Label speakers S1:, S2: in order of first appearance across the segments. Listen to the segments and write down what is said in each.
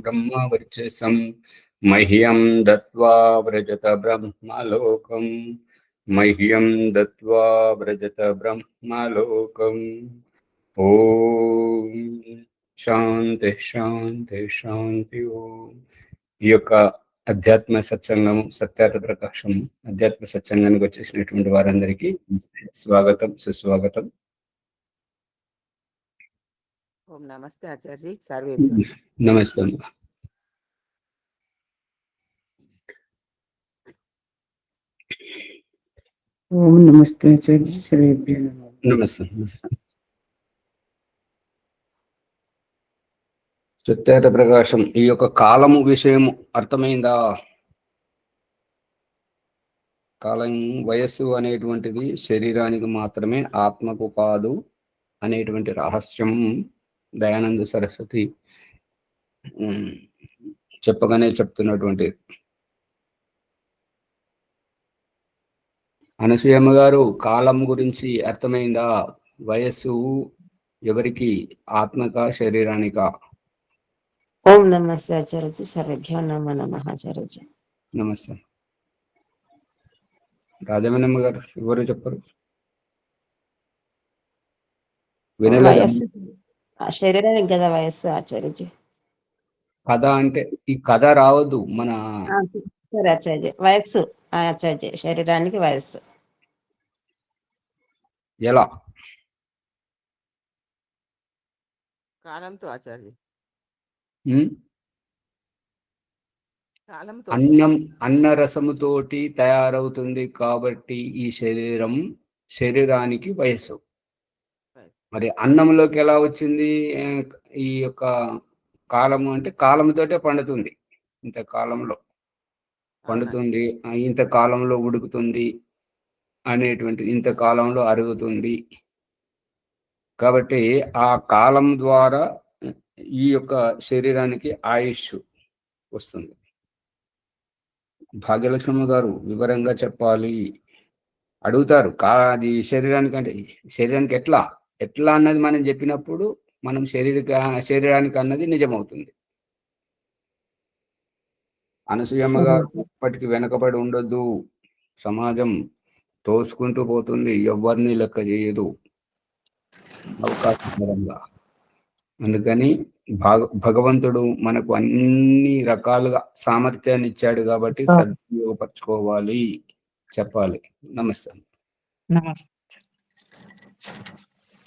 S1: బ్రహ్మవర్చసం మహ్యం దత్వా వ్రజత బ్రహ్మలోకం మహ్యం దత్వా వ్రజత బ్రహ్మలోకం. ఓం శాంతి శాంతి శాంతి. ఓం. ఈ యొక్క అధ్యాత్మ సత్సంగము, సత్యార్థ ప్రకాశం అధ్యాత్మ సత్సంగానికి వచ్చేసినటువంటి వారందరికీ స్వాగతం, సుస్వాగతం.
S2: ఓం నమస్తే ఆచార్య సర్వే.
S1: నమస్తే.
S3: ఓం నమస్తే ఆచార్య సర్వేభ్యో
S1: నమస్తే. సత్యార్థ ప్రకాశం ఈ యొక్క కాలము విషయము అర్థమైందా? కాలం, వయస్సు అనేటువంటిది శరీరానికి మాత్రమే, ఆత్మకు కాదు అనేటువంటి రహస్యం దయానంద సరస్వతి చెప్పగానే చెప్తున్నటువంటి. అనసూయమ్మ గారు, కాలం గురించి అర్థమైందా? వయస్సు ఎవరికి, ఆత్మక శరీరానిక?
S2: ఓం నమస్తే ఆచార్య సర్వేభ్యో నమో నమః ఆచార్య.
S1: నమస్తే. రాజమణమ్మ గారు ఎవరు చెప్పరు?
S2: వయస్సు శరీరానికి కదా వయస్సు ఆచార్య.
S1: కథ అంటే ఈ కథ రావద్దు మన.
S2: సరే ఆచార్య, వయస్సు ఆచార్య, శరీరానికి వయస్సు
S1: ఎలా?
S2: కాలంతో ఆచార్య.
S1: అన్నరసముతోటి తయారవుతుంది కాబట్టి ఈ శరీరానికి వయస్సు. మరి అన్నంలోకి ఎలా వచ్చింది ఈ యొక్క కాలము? అంటే కాలంతోటే పండుతుంది, ఇంత కాలంలో పండుతుంది, ఇంత కాలంలో ఉడుకుతుంది అనేటువంటి, ఇంత కాలంలో అరుగుతుంది. కాబట్టి ఆ కాలం ద్వారా ఈ యొక్క శరీరానికి ఆయుష్ వస్తుంది. భాగ్యలక్ష్మి గారు వివరంగా చెప్పాలి అడుగుతారు. అది శరీరానికి ఎట్లా ఎట్లా అన్నది మనం చెప్పినప్పుడు మనం శరీరానికి అన్నది నిజమవుతుంది. అనసూయమ్మ గారు ఇప్పటికి వెనకబడి ఉండొద్దు. సమాజం తోసుకుంటూ పోతుంది, ఎవరిని లెక్క చేయదు అవకాశపరంగా. అందుకని భగవంతుడు మనకు అన్ని రకాలుగా సామర్థ్యాన్ని ఇచ్చాడు కాబట్టి సద్వినియోగపరచుకోవాలి, చెప్పాలి. నమస్తే.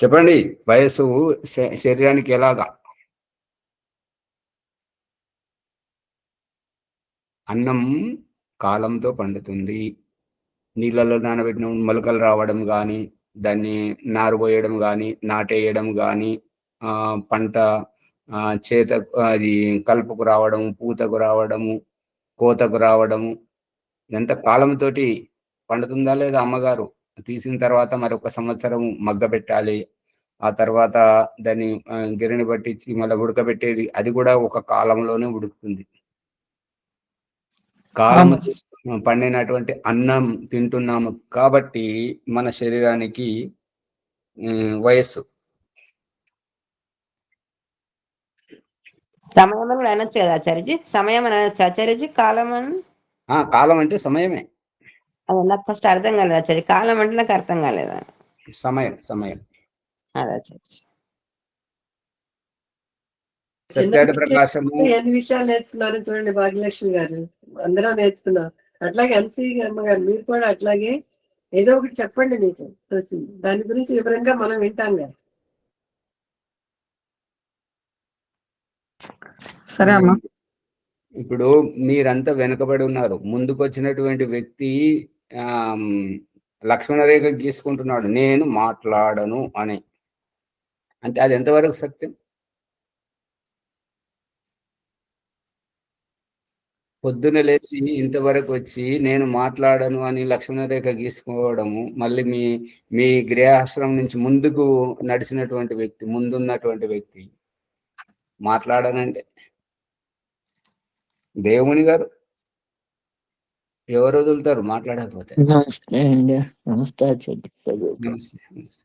S1: చెప్పండి, వయస్సు శరీరానికి ఎలాగా? అన్నం కాలంతో పండుతుంది. నీళ్ళలో నానబెట్టిన మొలకలు రావడం కానీ, దాన్ని నారు పోయడం కానీ, నాటేయడం కానీ, పంట చేత అది కలుపుకు రావడము, పూతకు రావడము, కోతకు రావడము, ఎంత కాలంతో పండుతుందా లేదా? అమ్మగారు తీసిన తర్వాత మరొక సంవత్సరం మగ్గ పెట్టాలి. ఆ తర్వాత దాన్ని గిరిని పట్టించి మళ్ళీ ఉడకబెట్టేది, అది కూడా ఒక కాలంలోనే ఉడుకుతుంది. కాలం పండినటువంటి అన్నం తింటున్నాము కాబట్టి మన శరీరానికి వయస్సు.
S2: సమయం అని కూడా అనొచ్చు కదా ఆచార్యజీ? సమయం అని అనొచ్చు ఆచార్యజీ? కాలం అని?
S1: కాలం అంటే సమయమే.
S2: అది నాకు ఫస్ట్ అర్థం కాలేదు ఆచార్య. కాలం అంటే నాకు అర్థం కాలేదు.
S1: సమయం సమయం
S2: అదే ఆచార్య.
S1: సత్యార్థ ప్రకాశము
S4: ఎన్ని విషయాలు నేర్చుకున్నారు చూడండి భాగ్యలక్ష్మి గారు, అందరం నేర్చుకున్నాం. అట్లాగే ఎంసీ అమ్మ గారు మీరు కూడా అట్లాగే ఏదో ఒకటి చెప్పండి మీకు తెలిసింది, దాని గురించి వివరంగా మనం వింటాం కదా.
S3: సరే అమ్మా.
S1: ఇప్పుడు మీరంతా వెనుకబడి ఉన్నారు. ముందుకు వచ్చినటువంటి వ్యక్తి లక్ష్మణ రేఖ గీసుకుంటున్నాడు, నేను మాట్లాడను అని. అంటే అది ఎంతవరకు సత్యం? పొద్దున లేచి ఇంతవరకు వచ్చి నేను మాట్లాడను అని లక్ష్మణ రేఖ గీసుకోవడము, మళ్ళీ మీ గృహాశ్రమం నుంచి ముందుకు నడిచినటువంటి వ్యక్తి, ముందున్నటువంటి వ్యక్తి మాట్లాడనంటే దేవుని గారు ఎవరు వదులుతారు మాట్లాడకపోతే?
S5: నమస్తే అండి. నమస్తే.
S1: నమస్తే.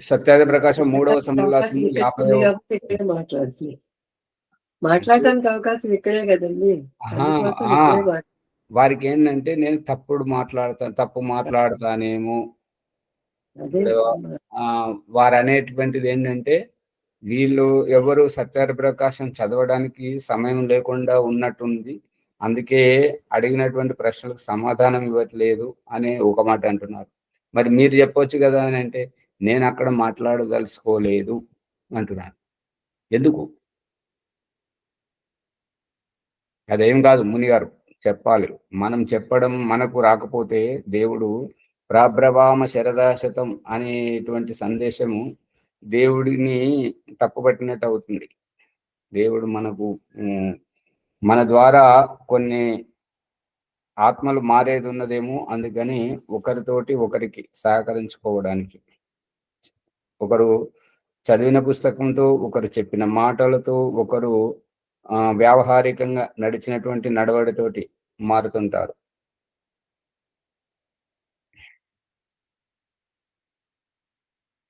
S1: సత్యాగ్రహ ప్రకాశం 3వ సమావేశం
S4: అవకాశం ఇక్కడ
S1: 50వ
S4: ఉంది కాబట్టి ఇక్కడే మాట్లాడుతుంది. మాట్లాడటానికి అవకాశం ఇక్కడే కదండి,
S1: ఆహా,
S4: అందుకోసం
S1: ఆ,
S4: ఇక్కడే మాట్లాడు.
S1: వారికి ఏంటంటే నేను తప్పు మాట్లాడతానేమో.
S4: అదే
S1: ఇప్పుడు వారు అనేటువంటిది ఏంటంటే వీళ్ళు ఎవరు సత్యాగ్రహ ప్రకాశం చదవడానికి సమయం లేకుండా ఉన్నట్టుంది, అందుకే అడిగినటువంటి ప్రశ్నలకు సమాధానం ఇవ్వట్లేదు అనే ఒక మాట అంటున్నారు. మరి మీరు చెప్పొచ్చు కదా అని అంటే నేను అక్కడ మాట్లాడదలుచుకోలేదు అంటున్నాను. ఎందుకు? అదేం కాదు ముని గారు, చెప్పాలి. మనం చెప్పడం మనకు రాకపోతే దేవుడు ప్రాభ్రవామ శరదాశతం అనేటువంటి సందేశము దేవుడిని తప్పుపట్టినట్టు అవుతుంది. దేవుడు మనకు మన ద్వారా కొన్ని ఆత్మలు మారేది ఉన్నదేమో, అందుకని ఒకరితోటి ఒకరికి సహకరించుకోవడానికి, ఒకరు చదివిన పుస్తకంతో, ఒకరు చెప్పిన మాటలతో, ఒకరు వ్యావహారికంగా నడిచినటువంటి నడవడితోటి మారుతుంటారు.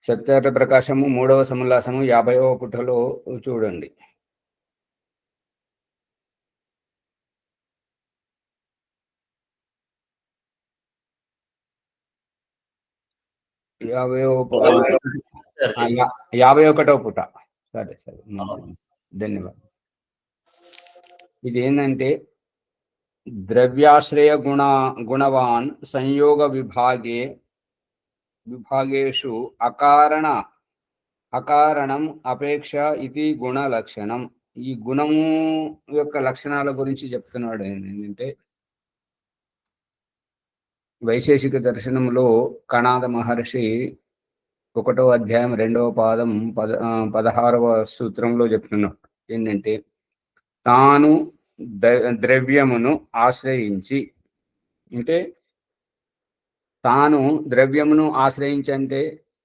S1: సత్యాగ్రహ ప్రకాశము 3వ సమావేశము 50వ పుటలో చూడండి. యాభై ఒకటవ పుట. సరే సరే, ధన్యవాదాలు. ఇది ఏంటంటే ద్రవ్యాశ్రయ గుణవాన్ సంయోగ విభాగేషు అకారణం అపేక్ష ఇది గుణ లక్షణం. ఈ గుణము యొక్క లక్షణాల గురించి చెప్తున్నాడు. ఏంటంటే వైశేషిక దర్శనంలో కణాద మహర్షి 1వ అధ్యాయం 2వ పాదం 16వ సూత్రంలో చెప్తున్నాడు. ఏంటంటే తాను ద్రవ్యమును ఆశ్రయించి, అంటే తాను ద్రవ్యమును ఆశ్రయించంటే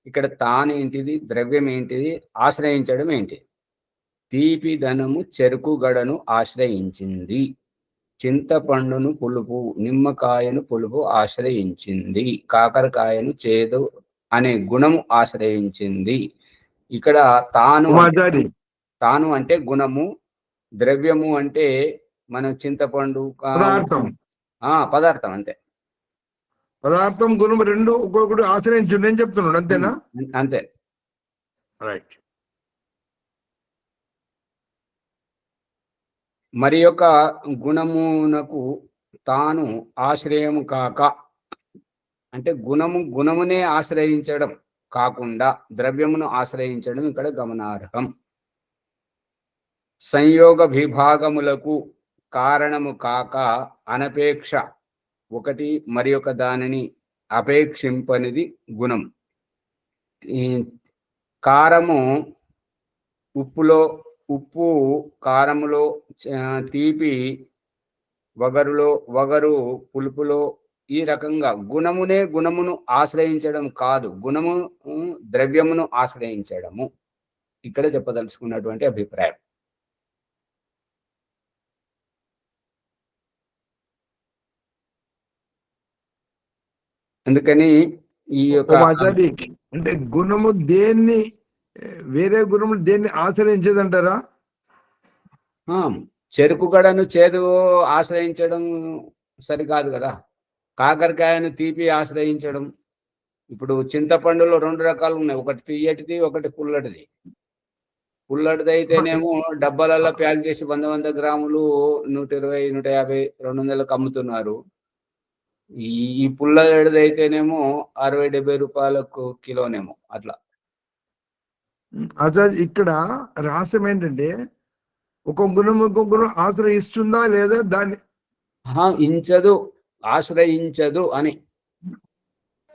S1: ఇక్కడ తాను ఏంటిది, ద్రవ్యం ఏంటిది, ఆశ్రయించడం ఏంటి? తీపి ధనము చెరుకు గడను ఆశ్రయించింది, చింతపండును పులుపు, నిమ్మకాయను పులుపు ఆశ్రయించింది, కాకరకాయను చేదు అనే గుణము ఆశ్రయించింది. ఇక్కడ తాను అంటే గుణము, ద్రవ్యము అంటే మనం చింతపండు పదార్థం, అంతే.
S6: పదార్థం గుణం రెండు ఒక్కొక్కటి ఆశ్రయించు నేను చెప్తున్నాడు, అంతేనా?
S1: అంతే,
S6: రైట్.
S1: మరి యొక్క గుణమునకు తాను ఆశ్రయము కాక, అంటే గుణమునే ఆశ్రయించడం కాకుండా ద్రవ్యమును ఆశ్రయించడం ఇక్కడ గమనార్హం. సంయోగ విభాగములకు కారణము కాక అనపేక్ష, ఒకటి మరి ఒక దానిని అపేక్షింపనిది గుణం. కారము ఉప్పు కారములో, తీపి వగరు పులుపులో, ఈ రకంగా గుణమును ఆశ్రయించడం కాదు, గుణము ద్రవ్యమును ఆశ్రయించడము ఇక్కడ చెప్పదలుచుకున్నటువంటి అభిప్రాయం. అందుకని ఈ యొక్క
S6: అంటే గుణము దేన్ని, వేరే గుణము దేన్ని ఆశ్రయించదంటారా?
S1: చెరుకు గడను చేదు ఆశ్రయించడం సరికాదు కదా, కాకరకాయను తీపి ఆశ్రయించడం. ఇప్పుడు చింతపండులో 2 రకాలు ఉన్నాయి, ఒకటి తీయటిది, ఒకటి పుల్లటిది. పుల్లటిది అయితేనేమో డబ్బాలలో ప్యాక్ చేసి 100 గ్రాములు 120, 150, 200లకు అమ్ముతున్నారు. ఈ పుల్లటిది అయితేనేమో 60-70 రూపాయలకు కిలోనేమో అట్లా.
S6: అసలు ఇక్కడ రహస్యం ఏంటంటే ఒక గుణం ఆశ్రయిస్తుందా లేదా, దాన్ని
S1: ఆశ్రయించదు అని.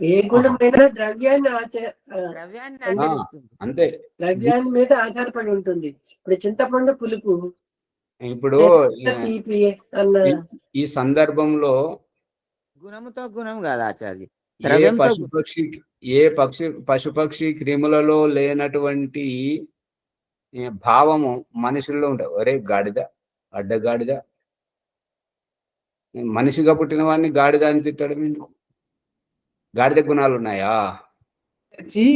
S4: ఏ గుణమైనా ద్రవ్యాన్ని
S1: అంతే,
S4: ద్రవ్యాన్ని మీద ఆధారపడి ఉంటుంది. ఇప్పుడు చింతపండు పులుపు,
S1: ఇప్పుడు
S4: తీపి అన్న
S1: ఈ సందర్భంలో
S5: గుణముతో గుణం కాదు ఆచార్య,
S1: పశుపక్షి క్రిములలో లేనటువంటి భావము మనుషుల్లో ఉంటుంది. ఒరే గాడిద, అడ్డగాడిద, మనిషిగా పుట్టిన వాడిని గాడిద అని తిట్టడం ఎందుకు? గాడిద గుణాలు ఉన్నాయా?
S3: జీ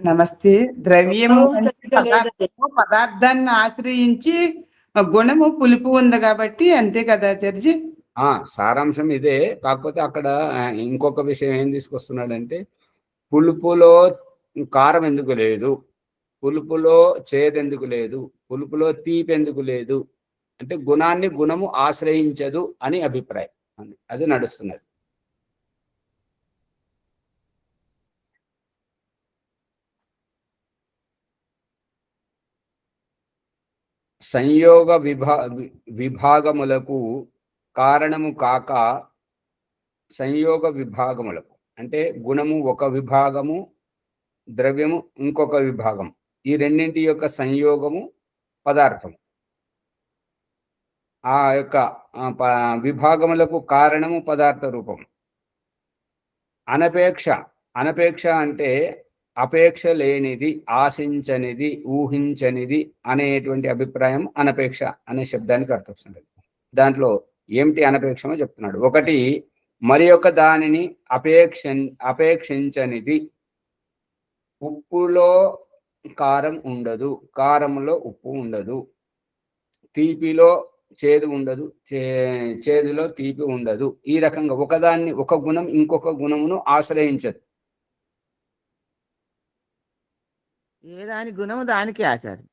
S3: నమస్తే. ద్రవ్యము
S4: ప్రభావం
S3: అంటే
S4: సరిగ్గా లేదని.
S3: పదార్థాన్ని ఆశ్రయించి గుణము పులుపు ఉంది కాబట్టి అంతే కదా ఆచార్య.
S1: సారాంశం ఇదే. కాకపోతే అక్కడ ఇంకొక విషయం ఏం తీసుకొస్తున్నాడంటే, పులుపులో కారం ఎందుకు లేదు, పులుపులో చేదెందుకు లేదు, పులుపులో తీపి ఎందుకు లేదు అంటే గుణాన్ని గుణము ఆశ్రయించదు అని అభిప్రాయం. అది నడుస్తున్నది. సంయోగ విభాగములకు కారణము కాక సంయోగ విభాగములకు అంటే గుణము ఒక విభాగము, ద్రవ్యము ఇంకొక విభాగం, ఈ రెండింటి యొక్క సంయోగము పదార్థం. ఆ యొక్క విభాగములకు కారణము పదార్థ రూపం. అనపేక్ష అంటే అపేక్ష లేనిది, ఆశించనిది, ఊహించనిది అనేటువంటి అభిప్రాయం అనపేక్ష అనే శబ్దానికి అర్థం వస్తుంది. దాంట్లో ఏమిటి అనపేక్షమో చెప్తున్నాడు. ఒకటి, మరి యొక్క దానిని అపేక్షించనిది. ఉప్పులో కారం ఉండదు, కారంలో ఉప్పు ఉండదు. తీపిలో చేదు ఉండదు, చేదులో తీపి ఉండదు. ఈ రకంగా ఒకదాన్ని, ఒక గుణం ఇంకొక గుణమును ఆశ్రయించదు.
S5: ఏ దాని గుణము దానికి ఆచార్య.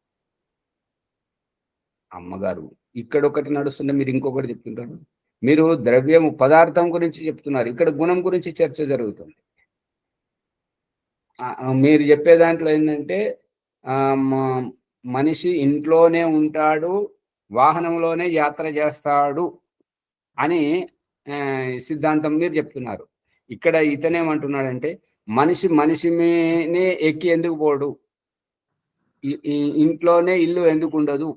S1: అమ్మగారు ఇక్కడ ఒకటి నడుస్తుంటే మీరు ఇంకొకటి చెప్తుంటారు. మీరు ద్రవ్యము పదార్థం గురించి చెప్తున్నారు, ఇక్కడ గుణం గురించి చర్చ జరుగుతుంది. మీరు చెప్పే దాంట్లో ఏంటంటే మనిషి ఇంట్లోనే ఉంటాడు, వాహనంలోనే యాత్ర చేస్తాడు అని సిద్ధాంతం మీరు చెప్తున్నారు. ఇక్కడ ఇతనేమంటున్నాడంటే మనిషినే ఎక్కి ఎందుకు పోడు, ఇంట్లోనే ఇల్లు ఎందుకు ఉండదు.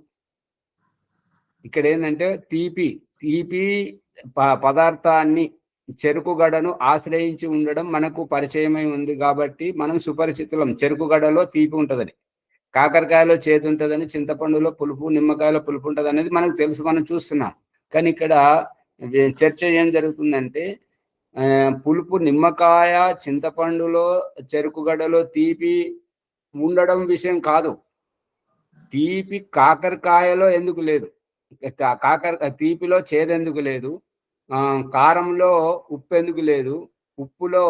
S1: ఇక్కడ ఏంటంటే తీపి పదార్థాన్ని, చెరుకుగడను ఆశ్రయించి ఉండడం మనకు పరిచయమై ఉంది కాబట్టి మనం సుపరిచితులం. చెరుకుగడలో తీపి ఉంటుందని, కాకరకాయలో చేదు ఉంటుందని, చింతపండులో పులుపు, నిమ్మకాయలో పులుపు ఉంటుంది అనేది మనకు తెలుసు, మనం చూస్తున్నాం. కానీ ఇక్కడ చర్చ ఏం జరుగుతుందంటే పులుపు నిమ్మకాయ, చింతపండులో, చెరుకుగడలో తీపి ఉండడం విషయం కాదు. తీపి కాకరకాయలో ఎందుకు లేదు, తీపిలో చేదెందుకు లేదు, కారంలో ఉప్పు ఎందుకు లేదు, ఉప్పులో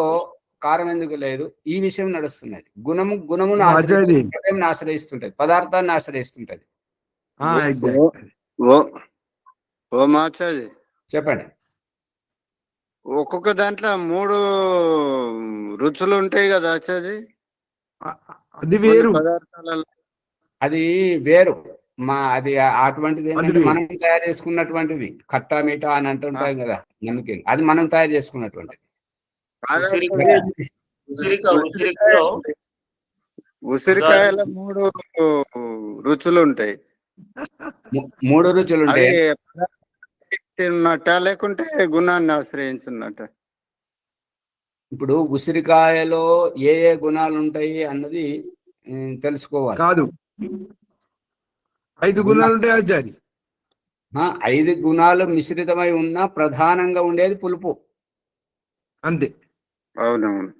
S1: కారం ఎందుకు లేదు, ఈ విషయం నడుస్తున్నది. గుణమును ఆశ్రయిస్తుంటది, పదార్థాన్ని ఆశ్రయిస్తుంటది. చెప్పండి.
S7: ఒక్కొక్క దాంట్లో 3 రుచులు ఉంటాయి కదా ఆచార్య.
S6: అది వేరు,
S7: పదార్థాలలో
S1: అది వేరు. అది అటువంటిది ఏంటంటే మనం తయారు చేసుకున్నటువంటిది. ఖట్టా మీఠా అని అంటుంటాం కదా, నమ్మకం. అది మనం తయారు చేసుకున్నటువంటిది.
S7: ఉసిరికాయలో 3 రుచులు ఉంటాయి.
S1: 3 రుచులు ఉంటాయి.
S7: లేకుంటే గుణాన్ని ఆశ్రయించున్నట్ట.
S1: ఇప్పుడు ఉసిరికాయలో ఏ గుణాలు ఉంటాయి అన్నది తెలుసుకోవాలి.
S6: కాదు, 5 గుణాలు ఉంటాయి ఆచార్య.
S1: 5 గుణాలు మిశ్రితమై ఉన్న ప్రధానంగా ఉండేది పులుపు,
S6: అంతే.
S7: అవునవును.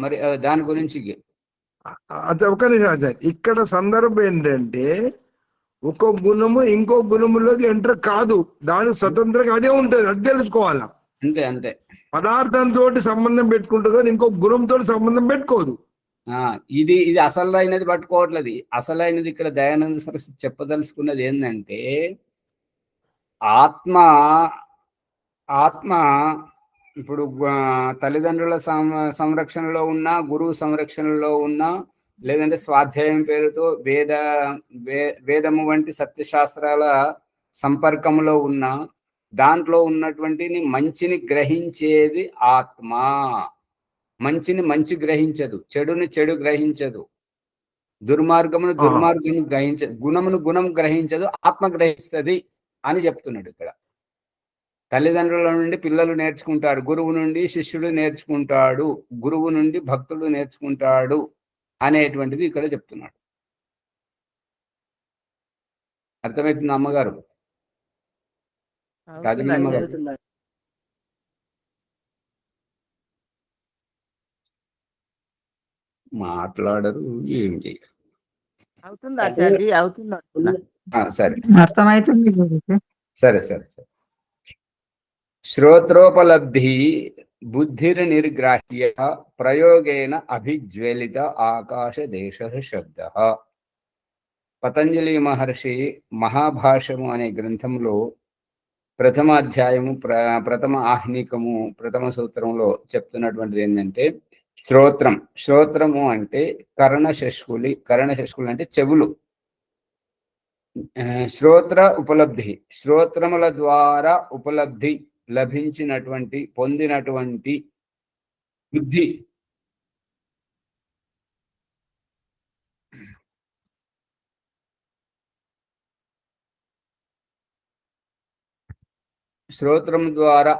S1: మరి దాని గురించి
S6: అది ఒక నిమిషం ఆచార్య. ఇక్కడ సందర్భం ఏంటంటే ఒక గుణము ఇంకో గుణములోకి ఎంటర్ కాదు, దానికి స్వతంత్రంగా అదే ఉంటుంది, అది తెలుసుకోవాలా.
S1: అంతే.
S6: పదార్థంతో సంబంధం పెట్టుకుంటుంది కానీ ఇంకో గుణంతో సంబంధం పెట్టుకోదు.
S1: ఇది అసలైనది పట్టుకోవట్లేదు. అసలైనది ఇక్కడ దయానంద సరస్వతి చెప్పదలుచుకున్నది ఏంటంటే ఆత్మ ఇప్పుడు తల్లిదండ్రుల సంరక్షణలో ఉన్నా, గురువు సంరక్షణలో ఉన్నా, లేదంటే స్వాధ్యాయం పేరుతో వేదము వంటి సత్యశాస్త్రాల సంపర్కంలో ఉన్న దాంట్లో ఉన్నటువంటి మంచిని గ్రహించేది ఆత్మ. మంచిని మంచి గ్రహించదు, చెడుని చెడు గ్రహించదు, దుర్మార్గమును గ్రహించదు, గుణమును గుణం గ్రహించదు, ఆత్మ గ్రహిస్తుంది అని చెప్తున్నాడు ఇక్కడ. తల్లిదండ్రుల నుండి పిల్లలు నేర్చుకుంటారు, గురువు నుండి శిష్యుడు నేర్చుకుంటాడు, గురువు నుండి భక్తుడు నేర్చుకుంటాడు అనేటువంటిది ఇక్కడ చెప్తున్నాడు. అర్థమవుతుంది అమ్మగారు? మాట్లాడరు, ఏం చేయరు.
S5: అవుతుంది ఆచార్య, అవుతుంది అంటున్నా.
S1: సరే
S8: అర్థమవుతుంది గురుజీ.
S1: సరే సరే సరే. శ్రోత్రోపలబ్ధి బుద్ధిర్నిర్గ్రాహ్య ప్రయోగేన అభిజ్వలిత ఆకాశదేశ శబ్ద. పతంజలి మహర్షి మహాభాష్యము అనే గ్రంథంలో ప్రథమ అధ్యాయము ప్రథమ ఆహ్నికము ప్రథమ సూత్రంలో చెప్తున్నటువంటిది ఏంటంటే శ్రోత్రము అంటే కర్ణశష్కులి అంటే చెవులు. శ్రోత్ర ఉపలబ్ధి, శ్రోత్రముల ద్వారా ఉపలబ్ధి లభించినటువంటి పొందినటువంటి బుద్ధి. శ్రోత్రము ద్వారా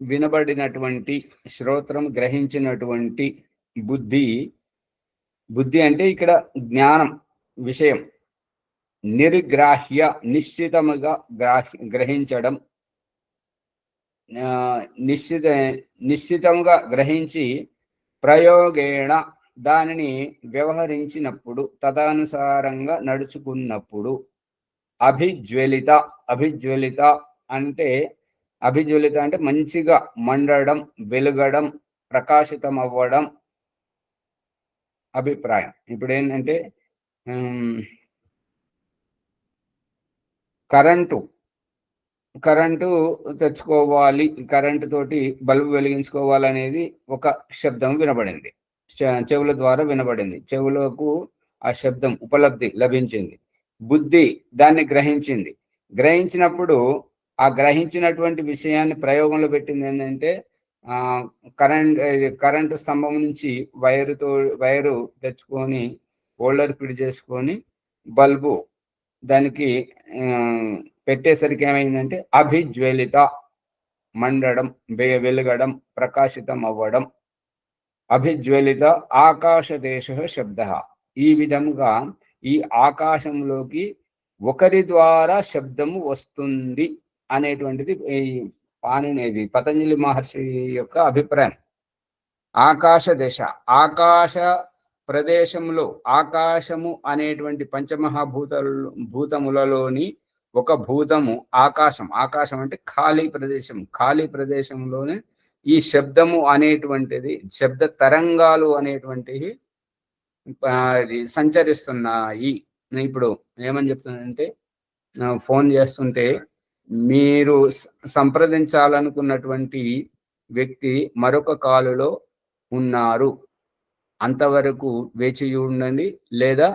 S1: వినబడినటువంటి, శ్రోత్రం గ్రహించినటువంటి బుద్ధి అంటే ఇక్కడ జ్ఞానం విషయం. నిర్గ్రాహ్య నిశ్చితముగా గ్రహించడం, నిశ్చితంగా గ్రహించి ప్రయోగేణ దానిని వ్యవహరించినప్పుడు, తదనుసారంగా నడుచుకున్నప్పుడు అభిజ్వలిత అంటే మంచిగా మండడం, వెలుగడం, ప్రకాశితం అవ్వడం అభిప్రాయం. ఇప్పుడు ఏంటంటే కరెంటు తెచ్చుకోవాలి, కరెంటు తోటి బల్బు వెలిగించుకోవాలనేది ఒక శబ్దం వినబడింది, చెవుల ద్వారా వినబడింది. చెవులకు ఆ శబ్దం ఉపలబ్ధి లభించింది. బుద్ధి దాన్ని గ్రహించినప్పుడు ఆ గ్రహించినటువంటి విషయాన్ని ప్రయోగంలో పెట్టింది ఏంటంటే కరెంటు స్తంభం నుంచి వైరు తెచ్చుకొని హోల్డర్ ఫిట్ చేసుకొని బల్బు దానికి పెట్టేసరికి ఏమైందంటే అభిజ్వలిత, మండడం, వెలుగడం, ప్రకాశితం అవ్వడం. అభిజ్వలిత ఆకాశదేశ శబ్ద. ఈ విధముగా ఈ ఆకాశంలోకి ఒకరి ద్వారా శబ్దము వస్తుంది అనేటువంటిది ఈ పతంజలి మహర్షి యొక్క అభిప్రాయం. ఆకాశ ప్రదేశంలో, ఆకాశము అనేటువంటి భూతములలోని ఒక భూతము ఆకాశం అంటే ఖాళీ ప్రదేశంలోనే ఈ శబ్దము అనేటువంటిది, శబ్ద తరంగాలు అనేటువంటివి సంచరిస్తున్నాయి. ఇప్పుడు ఏమని చెప్తున్నానంటే, ఫోన్ చేస్తుంటే మీరు సంప్రదించాలనుకున్నటువంటి వ్యక్తి మరొక కాలులో ఉన్నారు, అంతవరకు వేచి ఉండండి లేదా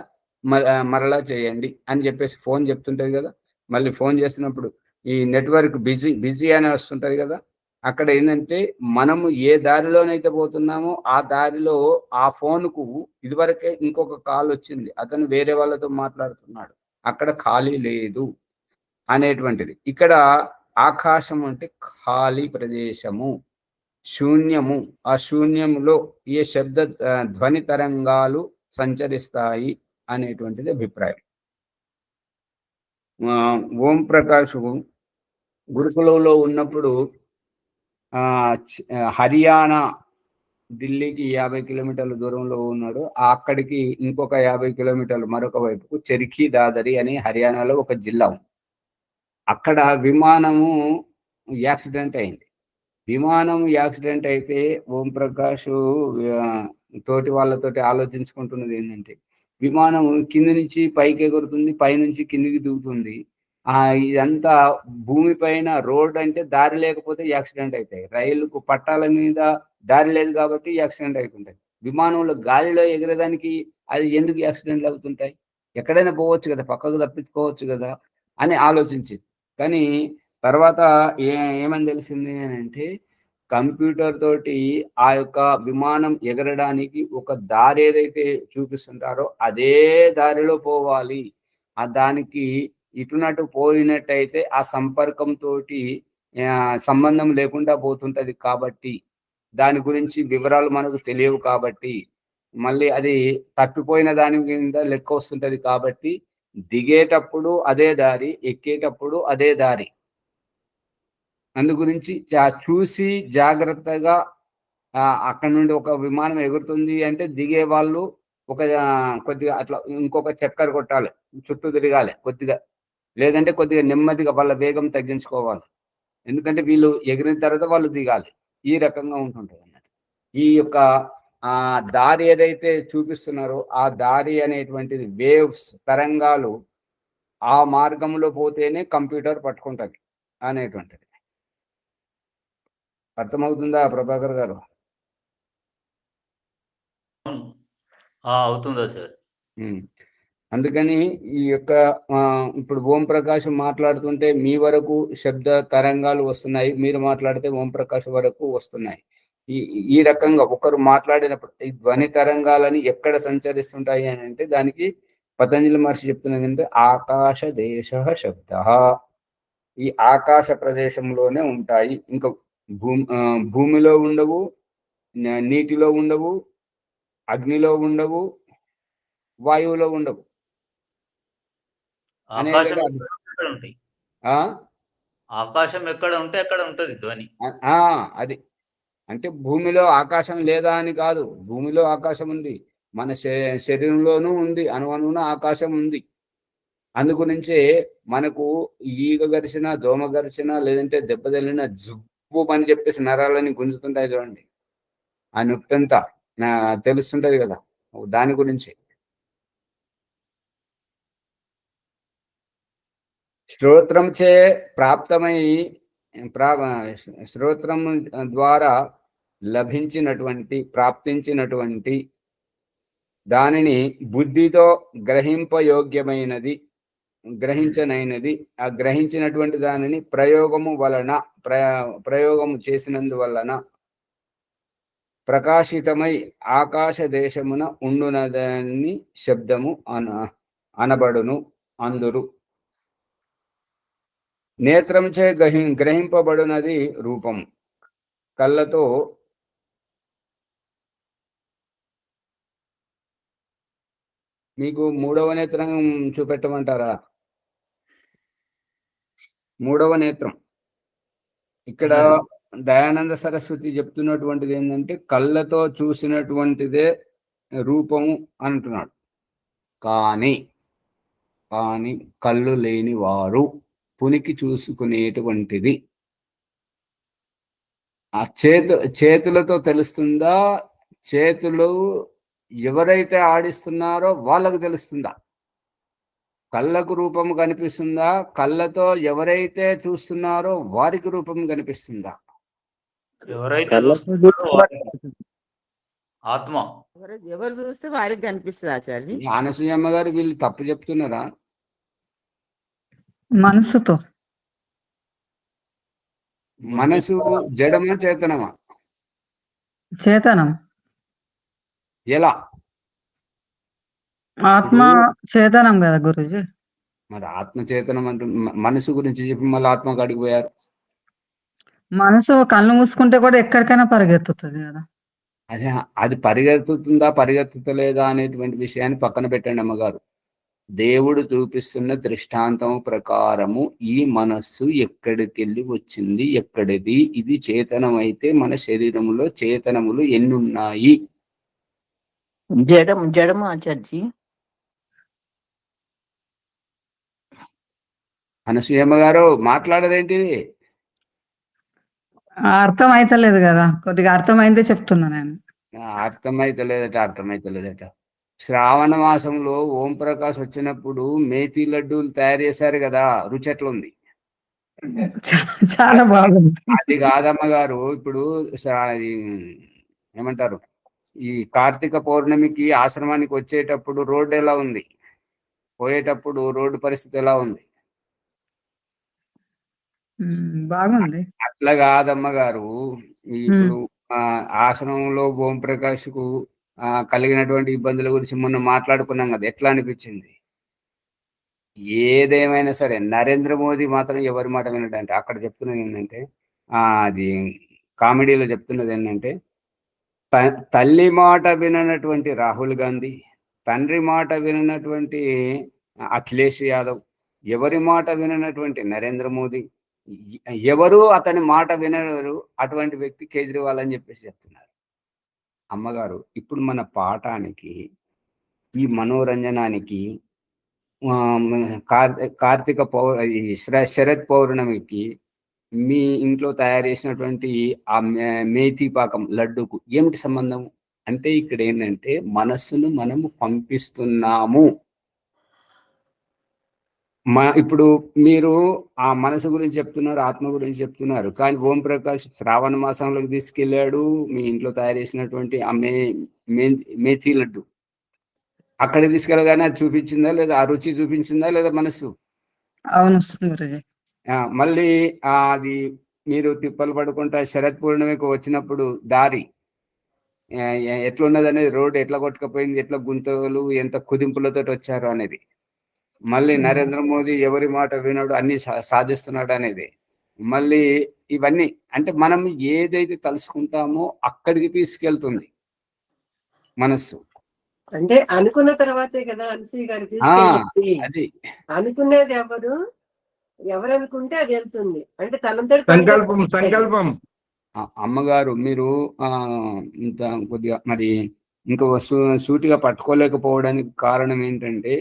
S1: మరలా చేయండి అని చెప్పేసి ఫోన్ చెప్తుంటది కదా. మళ్ళీ ఫోన్ చేస్తున్నప్పుడు ఈ నెట్వర్క్ బిజీ అని వస్తుంటది కదా. అక్కడ ఏంటంటే మనము ఏ దారిలోనైతే పోతున్నామో ఆ దారిలో ఆ ఫోన్కు ఇదివరకే ఇంకొక కాల్ వచ్చింది, అతను వేరే వాళ్ళతో మాట్లాడుతున్నాడు, అక్కడ ఖాళీ లేదు అనేటువంటిది. ఇక్కడ ఆకాశం అంటే ఖాళీ ప్రదేశము, శూన్యము. ఆ శూన్యములో ఏ శబ్ద ధ్వని తరంగాలు సంచరిస్తాయి అనేటువంటిది అభిప్రాయం. ఓం ప్రకాష్ గురుకులంలో ఉన్నప్పుడు హర్యానా, ఢిల్లీకి 50 కిలోమీటర్ల దూరంలో ఉన్నాడు. అక్కడికి ఇంకొక 50 కిలోమీటర్లు మరొక వైపుకు చరిఖీ దాదరి అని హర్యానాలో ఒక జిల్లా. అక్కడ విమానము యాక్సిడెంట్ అయింది. విమానం యాక్సిడెంట్ అయితే ఓం ప్రకాష్ తోటి వాళ్ళతోటి ఆలోచించుకుంటున్నది ఏంటంటే, విమానం కింది నుంచి పైకి ఎగురుతుంది, పైనుంచి కిందికి దిగుతుంది. ఇదంతా భూమి పైన రోడ్ అంటే దారి లేకపోతే యాక్సిడెంట్ అవుతాయి. రైలుకు పట్టాల మీద దారి లేదు కాబట్టి యాక్సిడెంట్ అవుతుంటాయి. విమానంలో గాలిలో ఎగరడానికి అది ఎందుకు యాక్సిడెంట్లు అవుతుంటాయి? ఎక్కడైనా పోవచ్చు కదా, పక్కకు తప్పించుకోవచ్చు కదా అని ఆలోచించింది. కానీ తర్వాత ఏమని తెలిసింది అని అంటే, కంప్యూటర్ తోటి ఆ యొక్క విమానం ఎగరడానికి ఒక దారి ఏదైతే చూపిస్తుంటారో అదే దారిలో పోవాలి. దానికి ఇటునటు పోయినట్టయితే ఆ సంపర్కంతో సంబంధం లేకుండా పోతుంటది కాబట్టి, దాని గురించి వివరాలు మనకు తెలియవు కాబట్టి, మళ్ళీ అది తప్పిపోయిన దాని కింద లెక్క వస్తుంటది కాబట్టి, దిగేటప్పుడు అదే దారి, ఎక్కేటప్పుడు అదే దారి. అందు గురించి చూసి జాగ్రత్తగా అక్కడ నుండి ఒక విమానం ఎగురుతుంది అంటే దిగే వాళ్ళు ఒక కొద్దిగా అట్లా ఇంకొక చక్కర్ కొట్టాలి, చుట్టూ తిరగాలి కొద్దిగా, లేదంటే కొద్దిగా నెమ్మదిగా వాళ్ళ వేగం తగ్గించుకోవాలి. ఎందుకంటే వీళ్ళు ఎగిరిన తర్వాత వాళ్ళు దిగాలి. ఈ రకంగా ఉంటుంటుంది అన్నట్టు. ఈ యొక్క దారి ఏదైతే చూపిస్తున్నారో ఆ దారి అనేటువంటిది వేవ్స్, తరంగాలు ఆ మార్గంలో పోతేనే కంప్యూటర్ పట్టుకుంటుంది అనేటువంటిది. అర్థమవుతుందా ప్రభాకర్ గారు?
S8: అవుతుందా సార్?
S1: అందుకని ఈ యొక్క ఇప్పుడు ఓం ప్రకాశం మాట్లాడుతుంటే మీ వరకు శబ్ద తరంగాలు వస్తున్నాయి, మీరు మాట్లాడితే ఓం ప్రకాశం వరకు వస్తున్నాయి. ఈ రకంగా ఒకరు మాట్లాడినప్పుడు ఈ ధ్వని తరంగాలని ఎక్కడ సంచరిస్తుంటాయి అని అంటే దానికి పతంజలి మహర్షి చెప్తున్నది అంటే ఆకాశ దేశ శబ్ద, ఈ ఆకాశ ప్రదేశంలోనే ఉంటాయి. ఇంకా భూమిలో ఉండవు, నీటిలో ఉండవు, అగ్నిలో ఉండవు, వాయువులో ఉండవు.
S8: ఆకాశం ఎక్కడ ఉంటే అక్కడ ఉంటది ధ్వని.
S1: అది అంటే భూమిలో ఆకాశం లేదా అని కాదు, భూమిలో ఆకాశం ఉంది, మన శరీరంలోనూ ఉంది, అణువణువున ఆకాశం ఉంది. అందుగురించే మనకు ఈగ గరిచిన, దోమ గరిచిన, లేదంటే దెబ్బ తగిలిన జువ్వు అని చెప్పేసి నరాలని గుంజుతుంటాయి చూడండి, ఆ నొప్పంతా తెలుస్తుంటది కదా, దాని గురించి. శ్రోత్రంచే శ్రోత్రం ద్వారా ప్రాప్తించినటువంటి దానిని బుద్ధితో గ్రహించనైనది, ఆ గ్రహించినటువంటి దానిని ప్రయోగము చేసినందువలన ప్రకాశితమై ఆకాశ దేశమున ఉండునదని శబ్దము అనబడును అందురు. నేత్రంచే గ్రహింపబడునది రూపం. కళ్ళతో మీకు మూడవ నేత్రం చూపెట్టమంటారా? మూడవ నేత్రం ఇక్కడ దయానంద సరస్వతి చెప్తున్నటువంటిది ఏంటంటే కళ్ళతో చూసినటువంటిదే రూపము అంటున్నాడు. కానీ కళ్ళు లేని వారు పునికి చూసుకునేటువంటిది ఆ చేతులతో తెలుస్తుందా? చేతులు ఎవరైతే ఆడిస్తున్నారో వాళ్ళకు తెలుస్తుందా? కళ్ళకు రూపము కనిపిస్తుందా? కళ్ళతో ఎవరైతే చూస్తున్నారో వారికి రూపం కనిపిస్తుందా?
S8: ఎవరైతే ఆత్మ
S5: ఎవరు చూస్తే వారికి కనిపిస్తుంది ఆచార్య.
S1: అనసూయమ్మ గారు వీళ్ళు తప్పు చెప్తున్నారా?
S9: మనసుతో.
S1: మనసు జడమా చేతనమా?
S9: చేతనం.
S1: ఎలా?
S9: ఆత్మ చేతనం కదా గురుజీ.
S1: మరి ఆత్మ చేతనం అంటూ మనసు గురించి చెప్పి మళ్ళీ ఆత్మ కాడికి పోయారు.
S9: మనసు కళ్ళు మూసుకుంటే కూడా ఎక్కడికైనా పరిగెత్తుతుంది కదా.
S1: అదే అది పరిగెత్తుతుందా పరిగెత్తుతలేదా అనేటువంటి విషయాన్ని పక్కన పెట్టండి అమ్మగారు. దేవుడు చూపిస్తున్న దృష్టాంతం ప్రకారము ఈ మనస్సు ఎక్కడికెళ్ళి వచ్చింది, ఎక్కడిది, ఇది చేతనం అయితే మన శరీరంలో చేతనములు ఎన్ని ఉన్నాయి?
S5: జడము ఆచార్జీ.
S1: అనసూయమ్మ గారు మాట్లాడదేంటిది?
S9: అర్థం అయితలేదు కదా, కొద్దిగా అర్థమైందే చెప్తున్నా నేను.
S1: అర్థమైతలేదట. శ్రావణ మాసంలో ఓం ప్రకాష్ వచ్చినప్పుడు మేతి లడ్డూలు తయారు చేశారు కదా, రుచి ఎట్లా ఉంది?
S9: చాలా బాగుంది.
S1: అది కాదమ్మ గారు, ఇప్పుడు ఏమంటారు, ఈ కార్తీక పౌర్ణమికి ఆశ్రమానికి వచ్చేటప్పుడు రోడ్డు ఎలా ఉంది, పోయేటప్పుడు రోడ్డు పరిస్థితి ఎలా ఉంది?
S9: బాగుంది.
S1: అట్లా కాదమ్మ గారు, ఇప్పుడు ఆశ్రమంలో ఓం ప్రకాష్ కు కలిగినటువంటి ఇబ్బందుల గురించి మొన్న మాట్లాడుకున్నాం కదా, ఎట్లా అనిపించింది? ఏదేమైనా సరే నరేంద్ర మోదీ మాత్రం ఎవరి మాట వినడంటే, అక్కడ చెప్తున్నది ఏంటంటే అది కామెడీలో చెప్తున్నది ఏంటంటే, తల్లి మాట విననటువంటి రాహుల్ గాంధీ, తండ్రి మాట విననటువంటి అఖిలేష్ యాదవ్, ఎవరి మాట విననటువంటి నరేంద్ర మోదీ, ఎవరు అతని మాట వినరు అటువంటి వ్యక్తి కేజ్రీవాల్ అని చెప్పేసి చెప్తున్నారు. అమ్మగారు ఇప్పుడు మన పాఠానికి ఈ మనోరంజనానికి కార్తీక శరత్ పౌర్ణమికి మీ ఇంట్లో తయారు చేసినటువంటి ఆ మేథీ పాకం లడ్డూకు ఏమిటి సంబంధం అంటే ఇక్కడ ఏంటంటే మనస్సును మనము పంపిస్తున్నాము. ఇప్పుడు మీరు ఆ మనసు గురించి చెప్తున్నారు, ఆత్మ గురించి చెప్తున్నారు, కానీ ఓం ప్రకాష్ శ్రావణ మాసంలోకి తీసుకెళ్ళాడు మీ ఇంట్లో తయారు చేసినటువంటి ఆ మేథీ లడ్డు. అక్కడికి తీసుకెళ్ళగానే అది చూపించిందా లేదా, ఆ రుచి చూపించిందా లేదా మనసు?
S9: అవును గురుజీ.
S1: మళ్ళీ అది మీరు తిప్పలు పడుకుంటా శరత్ పూర్ణిమకు వచ్చినప్పుడు దారి ఎట్లున్నది అనేది, రోడ్డు ఎట్లా కొట్టుకపోయింది, ఎట్లా గుంతలు ఎంత కుదింపులతో వచ్చారు అనేది, మళ్ళీ నరేంద్ర మోదీ ఎవరి మాట వినడు అన్ని సాధిస్తున్నాడు అనేది, మళ్ళీ ఇవన్నీ అంటే మనం ఏదైతే తలుసుకుంటామో అక్కడికి తీసుకెళ్తుంది మనస్సు.
S4: అంటే అనుకున్న తర్వాతే కదా అన్సీ గారు
S1: అది
S4: అనుకునేది ఎవరు అనుకుంటే అది వెళ్తుంది. అంటే తనంతటి
S6: సంకల్పం.
S1: అమ్మగారు మీరు ఇంత కొద్దిగా మరి ఇంకో సూటిగా పట్టుకోలేకపోవడానికి కారణం ఏంటంటే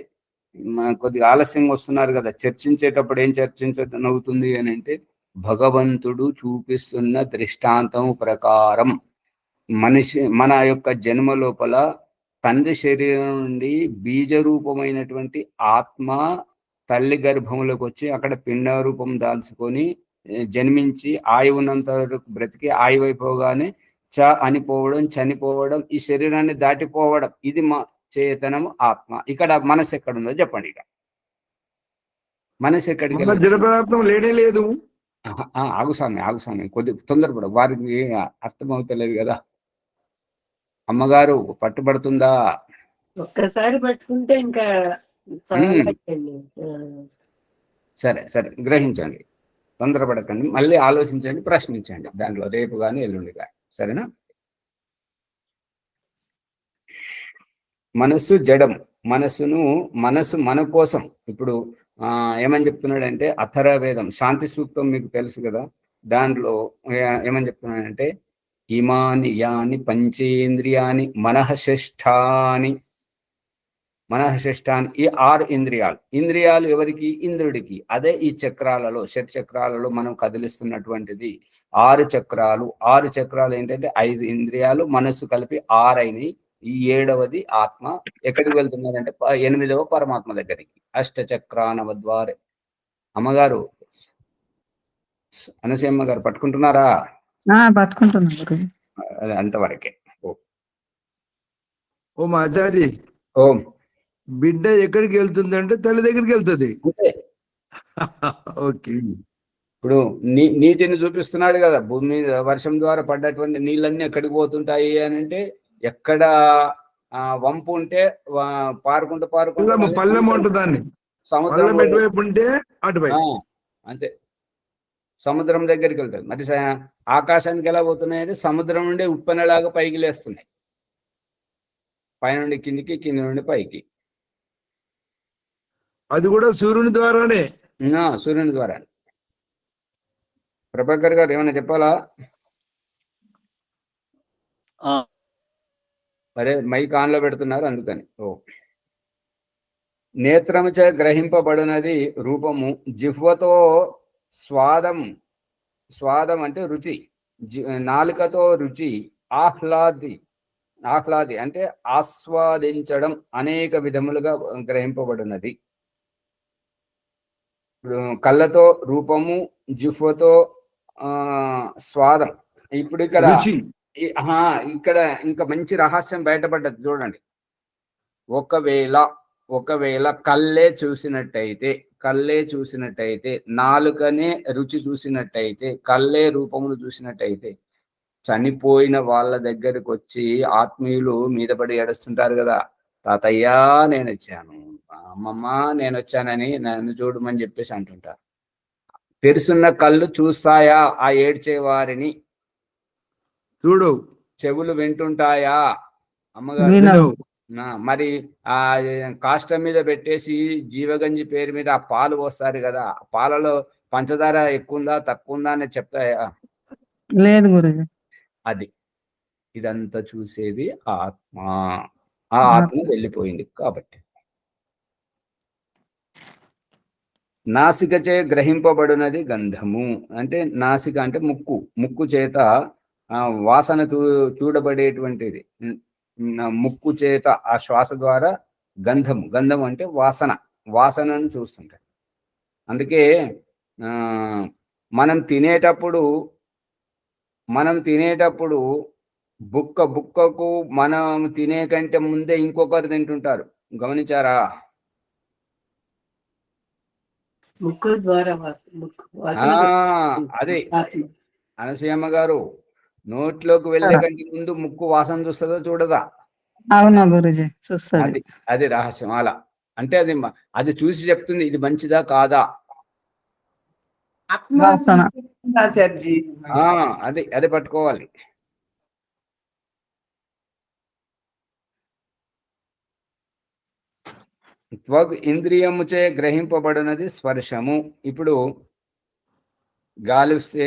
S1: కొద్దిగా ఆలస్యంగా వస్తున్నారు కదా. చర్చించేటప్పుడు ఏం చర్చించవుతుంది అని అంటే భగవంతుడు చూపిస్తున్న దృష్టాంతం ప్రకారం మన యొక్క జన్మ లోపల తండ్రి శరీరం నుండి బీజ రూపమైనటువంటి ఆత్మ తల్లి గర్భంలోకి వచ్చి అక్కడ పిండ రూపం దాల్చుకొని జన్మించి ఆయువున్నంత వరకు బ్రతికి ఆయువైపోగానే అనిపోవడం, చనిపోవడం, ఈ శరీరాన్ని దాటిపోవడం, ఇది మా చేతనము ఆత్మ. ఇక్కడ మనసు ఎక్కడుందో చెప్పండి. ఇక మనసు ఎక్కడికి
S6: లేనే లేదు.
S1: ఆగుస్వామి కొద్దిగా తొందరపడ, వారికి అర్థమవుతలేదు కదా. అమ్మగారు పట్టుబడుతుందా?
S4: ఒక్కసారి పట్టుకుంటే ఇంకా
S1: సరే గ్రహించండి, తొందరపడకండి, మళ్ళీ ఆలోచించండి, ప్రశ్నించండి దాంట్లో రేపు కానీ ఎల్లుండి కానీ. సరేనా? మనస్సు జడం. మనస్సు మన కోసం. ఇప్పుడు ఏమని చెప్తున్నాడంటే అథర్వవేదం శాంతి సూక్తం మీకు తెలుసు కదా, దాంట్లో ఏమని చెప్తున్నాడంటే ఇమాని యాని పంచేంద్రియాని మనఃశ్రేష్ఠాని. ఈ 6 ఇంద్రియాలు ఎవరికి? ఇంద్రుడికి. అదే ఈ చక్రాలలో, షట్ చక్రాలలో మనం కదిలిస్తున్నటువంటిది 6 చక్రాలు. 6 చక్రాలు ఏంటంటే 5 ఇంద్రియాలు, మనస్సు కలిపి 6 అయినాయి. ఈ 7వది ఆత్మ. ఎక్కడికి వెళ్తున్నారంటే 8వ పరమాత్మ దగ్గరికి. అష్టచక్రానవద్వారే. అమ్మగారు అనసూయమ్మ గారు పట్టుకుంటున్నారా?
S9: పట్టుకుంటున్నా.
S1: అది అంతవరకే.
S6: ఓం ఆచార్య,
S1: ఓం.
S6: బిడ్డ ఎక్కడికి వెళ్తుంది అంటే తల్లి దగ్గరికి వెళ్తుంది. ఓకే.
S1: ఇప్పుడు నీటిని చూపిస్తున్నాడు కదా, భూమి మీద వర్షం ద్వారా పడ్డటువంటి నీళ్ళన్నీ ఎక్కడికి పోతుంటాయి అని అంటే, ఎక్కడ వంపు ఉంటే పారుకుంటూ
S6: పల్లెం ఉంటుందాన్ని
S1: సముద్రం
S6: ఉంటే అటువైపు
S1: అంతే సముద్రం దగ్గరికి వెళ్తాయి. మరి ఆకాశానికి ఎలా పోతున్నాయంటే సముద్రం నుండి ఉప్పెనలాగా పైకి లేస్తున్నాయి, పైనుండి కిందికి, కింది నుండి పైకి.
S6: అది కూడా సూర్యుని ద్వారానే.
S1: సూర్యుని ద్వారా. ప్రభాకర్ గారు ఏమైనా చెప్పాలా? అరే మైక్ ఆన్లో పెడుతున్నారు అందుకని. నేత్రముచ గ్రహింపబడినది రూపము, జిహ్వతో స్వాదం అంటే రుచి, నాలుకతో రుచి, ఆహ్లాది అంటే ఆస్వాదించడం, అనేక విధములుగా గ్రహింపబడినది. కళ్ళతో రూపము, జిహ్వతో స్వాదం. ఇప్పుడు ఇక్కడ ఇంకా మంచి రహస్యం బయటపడ్డది చూడండి. ఒకవేళ కళ్ళే చూసినట్టయితే, నాలుకనే రుచి చూసినట్టయితే, కళ్ళే రూపమును చూసినట్టయితే, చనిపోయిన వాళ్ళ దగ్గరకు వచ్చి ఆత్మీయులు మీద పడి ఏడుస్తుంటారు కదా, తాతయ్య నేను వచ్చాను, అమ్మమ్మ నేను వచ్చానని నన్ను చూడమని చెప్పేసి అంటుంటారు. తెరుసున్న కళ్ళు చూస్తాయా ఆ ఏడ్చే వారిని?
S6: చూడు.
S1: చెవులు వింటుంటాయా? అమ్మగారు మరి ఆ కాష్టం మీద పెట్టేసి జీవగంజి పేరు మీద ఆ పాలు పోస్తారు కదా, పాలలో పంచదార ఎక్కువ ఉందా తక్కువ ఉందా అని చెప్తాయా?
S9: లేదు గురుజీ.
S1: అది ఇదంతా చూసేది ఆత్మ. ఆ ఆత్మ వెళ్ళిపోయింది కాబట్టి. నాసికచే గ్రహింపబడినది గంధము. అంటే నాసిక అంటే ముక్కు. ముక్కు చేత వాసన చూడబడేటువంటిది. ముక్కు చేత ఆ శ్వాస ద్వారా గంధము. గంధం అంటే వాసన. వాసనను చూస్తుంటాయి. అందుకే మనం తినేటప్పుడు బుక్కకు మనం తినే కంటే ముందే ఇంకొకరు తింటుంటారు. గమనించారా?
S4: ముక్కు ద్వారా
S1: అదే అనసూయమ్మ గారు, నోట్లోకి వెళ్ళే కంటే ముందు ముక్కు వాసన చూస్తుందా చూడదా?
S9: అవునా గురుజీ, చూస్తుంది.
S1: అది రహస్యం. అలా అంటే అది చూసి చెప్తుంది ఇది మంచిదా కాదా.
S3: ఆత్మ ఆచార్జీ.
S1: అది పట్టుకోవాలి. త్వగ్ ఇంద్రియముచే గ్రహింపబడినది స్పర్శము. ఇప్పుడు గాలి వస్తే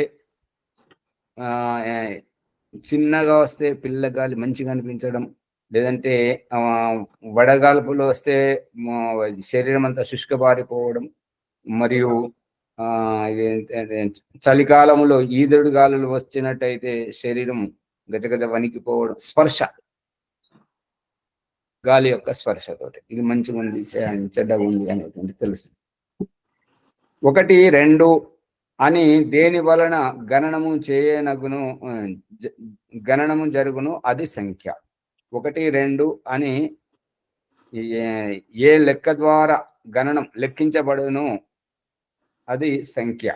S1: చిన్నగా వస్తే పిల్ల గాలి మంచిగా అనిపించడం, లేదంటే వడగాల్పులు వస్తే శరీరం అంతా శుష్కబారిపోవడం, మరియు చలికాలంలో ఈదుడు గాలులు వచ్చినట్టయితే శరీరం గజగజ వణికిపోవడం. స్పర్శ, గాలి యొక్క స్పర్శతోటి ఇది మంచిగా ఉంది చెడ్డగా ఉంది అనేటువంటి తెలుస్తుంది. 1, 2 అని దేని వలన గణనము జరుగును అది సంఖ్య. 1, 2 అని ఏ లెక్క ద్వారా గణనం లెక్కించబడును అది సంఖ్య.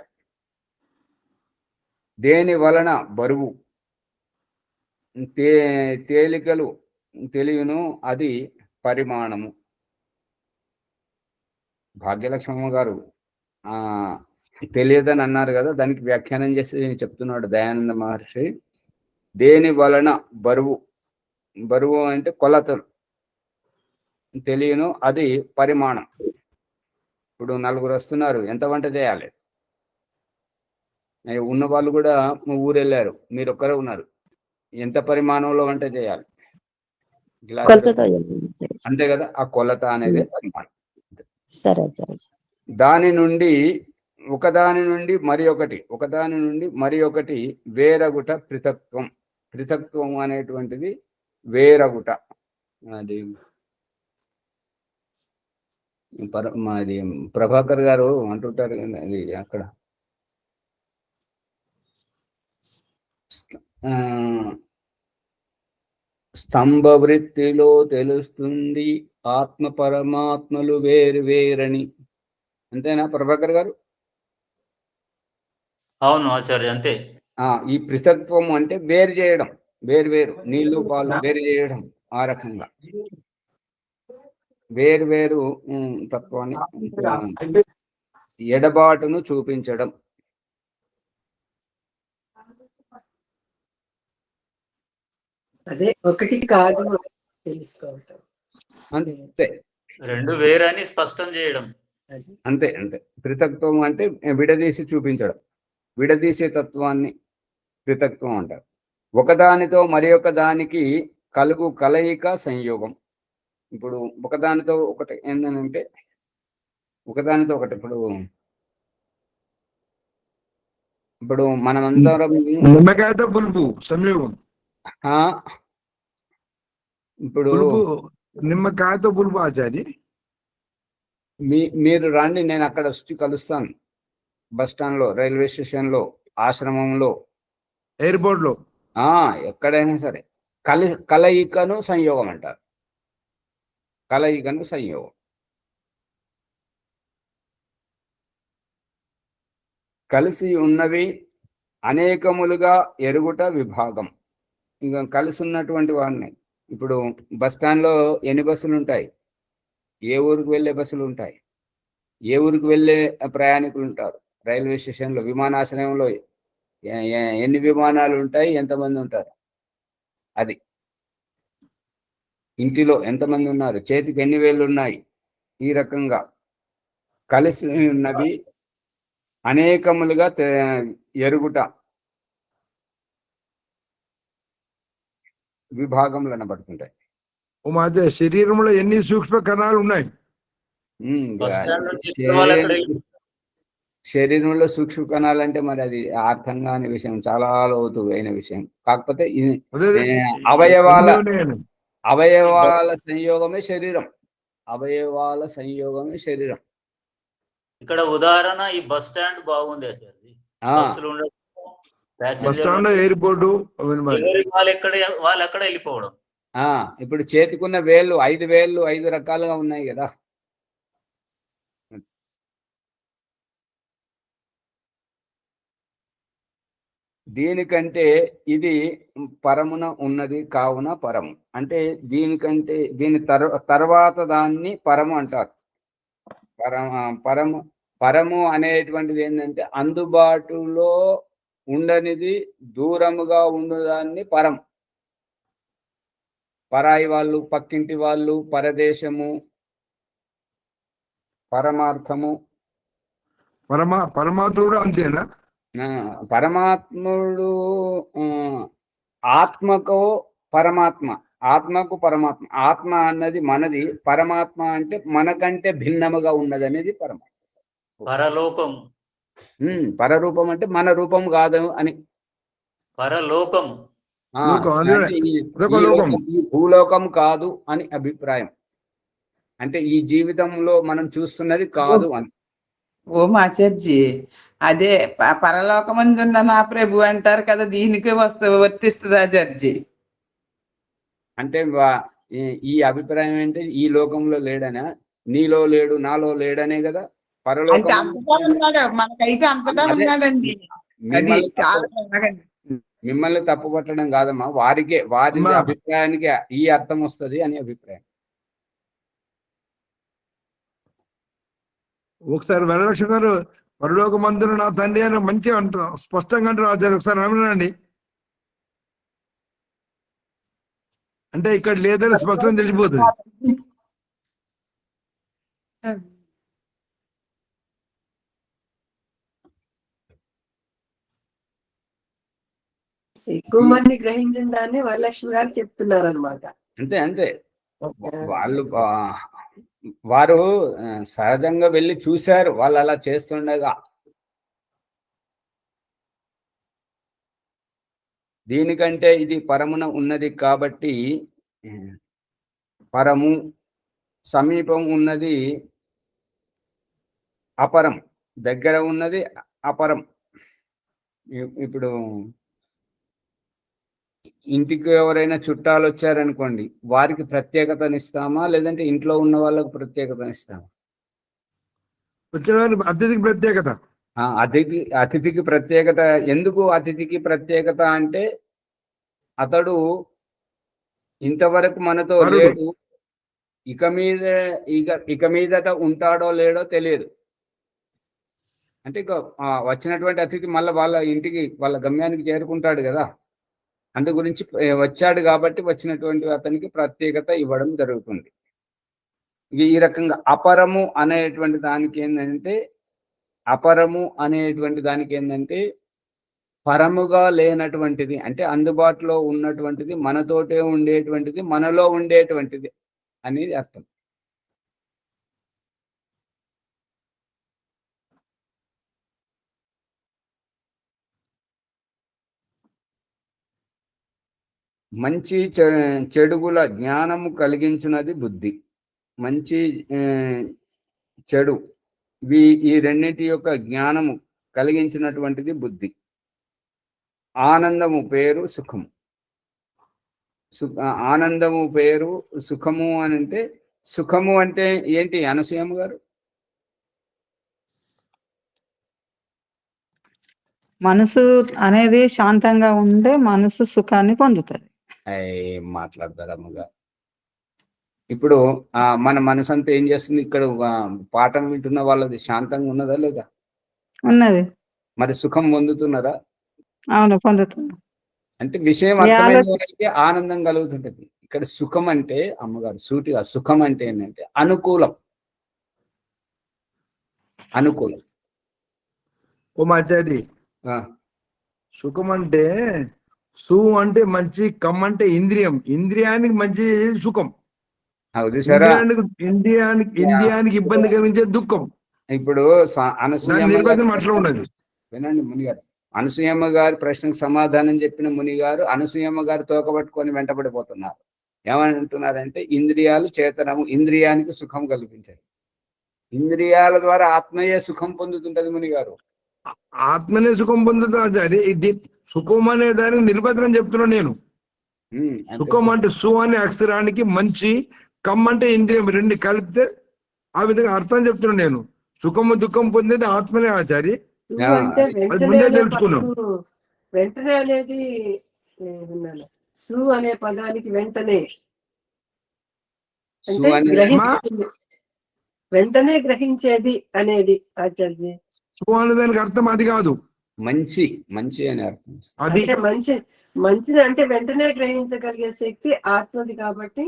S1: దేని వలన బరువు తేలికలు తెలియను అది పరిమాణము. భాగ్యలక్ష్మమ్మ గారు తెలియదని అన్నారు కదా, దానికి వ్యాఖ్యానం చేసి చెప్తున్నాడు దయానంద మహర్షి. దేని వలన బరువు అంటే కొలతలు తెలియను అది పరిమాణం. ఇప్పుడు 4 వస్తున్నారు, ఎంత వంట చేయాలి? ఉన్న వాళ్ళు కూడా ఊరెళ్ళారు, మీరు ఒక్కరే ఉన్నారు, ఎంత పరిమాణంలో వంట చేయాలి? అంతే కదా, ఆ కొలత అనేది పరిమాణం. దాని నుండి ఒకదాని నుండి మరి ఒకటి వేరగుట పృథక్త్వం అనేటువంటిది వేరగుట. అది మాది ప్రభాకర్ గారు అంటుంటారు అది అక్కడ స్తంభ వృత్తిలో తెలుస్తుంది ఆత్మ పరమాత్మలు వేరు వేరని. అంతేనా ప్రభాకర్ గారు?
S8: అవును ఆచార్య, అంతే.
S1: ఈ పృథక్త్వం అంటే వేరు చేయడం, వేరు నీళ్లు పాలు వేరు చేయడం. ఆ రకంగా వేరు తత్వాన్ని ఎడబాటును చూపించడం.
S4: అదే ఒకటి కాదు తెలుసుకోవటం.
S1: అంతే,
S8: 2 వేరని స్పష్టం చేయడం.
S1: అంతే. పృథక్త్వం అంటే విడదీసి చూపించడం. విడదీసే తత్వాన్ని పృథక్త్వం అంటారు. ఒకదానితో మరి ఒక దానికి కలయిక సంయోగం. ఇప్పుడు ఒకదానితో ఒకటి ఏంటంటే ఒకదానితో ఒకటి ఇప్పుడు మనమందరం
S6: నిమ్మకాయతో పులుపు సంయోగం.
S1: ఇప్పుడు
S6: నిమ్మకాయతో పులుపు ఆచార్య.
S1: మీరు రండి, నేను అక్కడ వచ్చి కలుస్తాను. బస్ స్టాండ్ లో, రైల్వే స్టేషన్ లో, ఆశ్రమంలో,
S6: ఎయిర్పోర్ట్ లో,
S1: ఎక్కడైనా సరే కలయికను సంయోగం అంటారు. కలయికను సంయోగం. కలిసి ఉన్నవి అనేకములుగా ఎరుగుట విభాగం. ఇంకా కలిసి ఉన్నటువంటి వాడిని ఇప్పుడు బస్ స్టాండ్లో ఎన్ని బస్సులు ఉంటాయి? ఏ ఊరికి వెళ్ళే బస్సులు ఉంటాయి? ఏ ఊరికి వెళ్ళే ప్రయాణికులు ఉంటారు? రైల్వే స్టేషన్లో, విమానాశ్రయంలో ఎన్ని విమానాలు ఉంటాయి? ఎంతమంది ఉంటారు? అది ఇంటిలో ఎంతమంది ఉన్నారు? చేతికి ఎన్ని వేళ్ళు ఉన్నాయి? ఈ రకంగా కలిసి ఉన్నవి అనేకములుగా ఎరుగుట. విభాగములు అనబడుతుంటాయి.
S6: ఓ మాచార్య శరీరంలో ఎన్ని సూక్ష్మ కణాలు ఉన్నాయి?
S8: బస్ స్టాండ్ నుంచి తీసుకున్న వాళ్ళు ఎక్కడ
S1: శరీరంలో సూక్ష్మ కణాలు అంటే మరి అది అర్థం కాని విషయం, చాలా లోతు అయిన విషయం. కాకపోతే అవయవాల సంయోగమే శరీరం. అవయవాల సంయోగమే శరీరం.
S8: ఇక్కడ ఉదాహరణ ఈ బస్ స్టాండ్ బాగుంది సార్. బస్సులు ఉండడం,
S6: బస్ స్టాండ్, ఎయిర్పోర్టు,
S8: వాళ్ళు ఎక్కడ వెళ్ళిపోవడం.
S1: ఇప్పుడు చేతికున్న వేళ్ళు 5 వేళ్ళు 5 రకాలుగా ఉన్నాయి కదా. దీనికంటే ఇది పరమున ఉన్నది కావున పరము అంటే దీనికంటే దీని తర్వాత దాన్ని పరము అంటారు. పరము అనేటువంటిది ఏంటంటే అందుబాటులో ఉండనిది, దూరముగా ఉన్నదాన్ని పరం. పరాయి వాళ్ళు, పక్కింటి వాళ్ళు, పరదేశము, పరమార్థము.
S6: పరమాత్ముడు అంతేనా?
S1: పరమాత్ముడు ఆత్మకు పరమాత్మ, ఆత్మకు పరమాత్మ. ఆత్మ అన్నది మనది, పరమాత్మ అంటే మనకంటే భిన్నముగా ఉన్నది అనేది పరమాత్మ.
S8: పరలోకం,
S1: పరరూపం అంటే మన రూపం కాదు అని.
S8: పరలోకం
S1: ఈ భూలోకం కాదు అని అభిప్రాయం. అంటే ఈ జీవితంలో మనం చూస్తున్నది కాదు అని.
S3: ఓ మాచార్జీ, అదే పరలోకమందున్న నా ప్రభు అంటారు కదా, దీనికి వర్తిస్తుంది ఆచార్జీ.
S1: అంటే ఈ అభిప్రాయం ఏంటి? ఈ లోకంలో లేడనా? నీలో లేడు, నాలో లేడనే కదా.
S3: అంటే అంతటా ఉన్నాడు, మనకైతే అంతటా ఉన్నాడండి.
S1: మిమ్మల్ని తప్పు పట్టడం కాదమ్మా, వారి అభిప్రాయానికి ఈ అర్థం వస్తుంది అని అభిప్రాయం.
S6: ఒకసారి వరలక్ష్మి గారు పరలోక మందున నా తండ్రి అని మంచిగా అంటారు, స్పష్టంగా అంటారు ఆచార్య. ఒకసారి రమణండి అంటే ఇక్కడ లేదని స్పష్టంగా తెలిసిపోతుంది.
S4: ఎక్కువ మంది గ్రహించిన దాన్ని వరలక్ష్మి గారు చెప్తున్నారు అనమాట.
S1: అంతే వారు సహజంగా వెళ్ళి చూశారు, వాళ్ళు అలా చేస్తుండగా. దీనికంటే ఇది పరమున ఉన్నది కాబట్టి పరము, సమీపం ఉన్నది అపరం, దగ్గర ఉన్నది అపరం. ఇప్పుడు ఇంటికి ఎవరైనా చుట్టాలు వచ్చారనుకోండి, వారికి ప్రత్యేకతనిస్తామా లేదంటే ఇంట్లో ఉన్న వాళ్ళకు ప్రత్యేకతనిస్తామా?
S6: అతిథికి ప్రత్యేకత.
S1: అతిథికి ప్రత్యేకత. ఎందుకు అతిథికి ప్రత్యేకత అంటే అతడు ఇంతవరకు మనతో లేడు, ఇక మీదట ఉంటాడో లేడో తెలియదు. అంటే ఇక వచ్చినటువంటి అతిథి మళ్ళీ వాళ్ళ ఇంటికి, వాళ్ళ గమ్యానికి చేరుకుంటాడు కదా. అందు గురించి వచ్చాడు కాబట్టి వచ్చినటువంటి అతనికి ప్రత్యేకత ఇవ్వడం జరుగుతుంది. ఈ రకంగా అపరము అనేటువంటి దానికి ఏంటంటే పరముగా లేనటువంటిది, అంటే అందుబాటులో ఉన్నటువంటిది, మనతోటే ఉండేటువంటిది, మనలో ఉండేటువంటిది అనేది అర్థం. మంచి చెడుగుల జ్ఞానము కలిగించినది బుద్ధి. మంచి చెడు ఈ రెండింటి యొక్క జ్ఞానము కలిగించినటువంటిది బుద్ధి. ఆనందము పేరు సుఖము. ఆనందము పేరు సుఖము అని అంటే, సుఖము అంటే ఏంటి అనసూయమ్మ గారు?
S9: మనసు అనేది శాంతంగా ఉండే మనసు సుఖాన్ని పొందుతుంది.
S1: మాట్లాడతారమ్మగా. ఇప్పుడు మన మనసు అంతా ఏం చేస్తుంది? ఇక్కడ పాఠం వింటున్న వాళ్ళది శాంతంగా ఉన్నదా లేదా?
S9: ఉన్నది.
S1: మరి సుఖం పొందుతున్నారా?
S9: అవును, పొందుతున్నా.
S1: అంటే విషయం అర్థమైన వాళ్ళకి ఆనందం కలుగుతుంటది. ఇక్కడ సుఖం అంటే అమ్మగారు సూటిగా, సుఖం అంటే ఏంటంటే అనుకూలం.
S6: ఓ మాచారి, సుఖం అంటే సు అంటే మంచి, కమ్ అంటే ఇంద్రియం. ఇంద్రియానికి మంచి సుఖం,
S1: అవును సరే.
S6: ఇంద్రియానికి ఇబ్బంది కలిగించే దుఃఖం.
S1: ఇప్పుడు
S6: దాని
S1: అనసూయమ్మ గారి
S6: నిర్వచనం అట్లా ఉన్నది.
S1: వినండి మునిగారు, అనసూయమ్మ గారి ప్రశ్నకు సమాధానం చెప్పిన మునిగారు అనసూయమ్మ గారు తోకబట్టుకొని వెంటబడిపోతున్నారు. ఏమంటున్నారంటే ఇంద్రియాలు చేతనము, ఇంద్రియానికి సుఖం కల్పించాయి. ఇంద్రియాల ద్వారా ఆత్మయే సుఖం పొందుతుంటది మునిగారు.
S6: ఆత్మనే సుఖం పొందుతుంది ఆచార్య. ఇది సుఖం అనే దానికి నిర్వచనం చెప్తున్నాను నేను. సుఖం అంటే సు అనే అక్షరానికి మంచి, కమ్ అంటే ఇంద్రియం, రెండు కలిపితే ఆ విధంగా అర్థం చెప్తున్నాను నేను. సుఖము దుఃఖం పొందేది ఆత్మనే ఆచారి.
S4: సు అంటే వెంటనే
S6: ముందే
S4: అనే
S6: తెలుసుకున్నాం.
S4: పదం, వెంటనే అనేది విన్నాను. సు అనే పదానికి వెంటనే అంటే గ్రహించేది, వెంటనే గ్రహించేది అనేది ఆచార్య.
S6: సు అనే దానికి అర్థం అది కాదు,
S1: మంచి మంచి అని అర్థం.
S6: అది
S4: అంటే మంచిది అంటే వెంటనే గ్రహించగలిగే శక్తి ఆత్మది కాబట్టి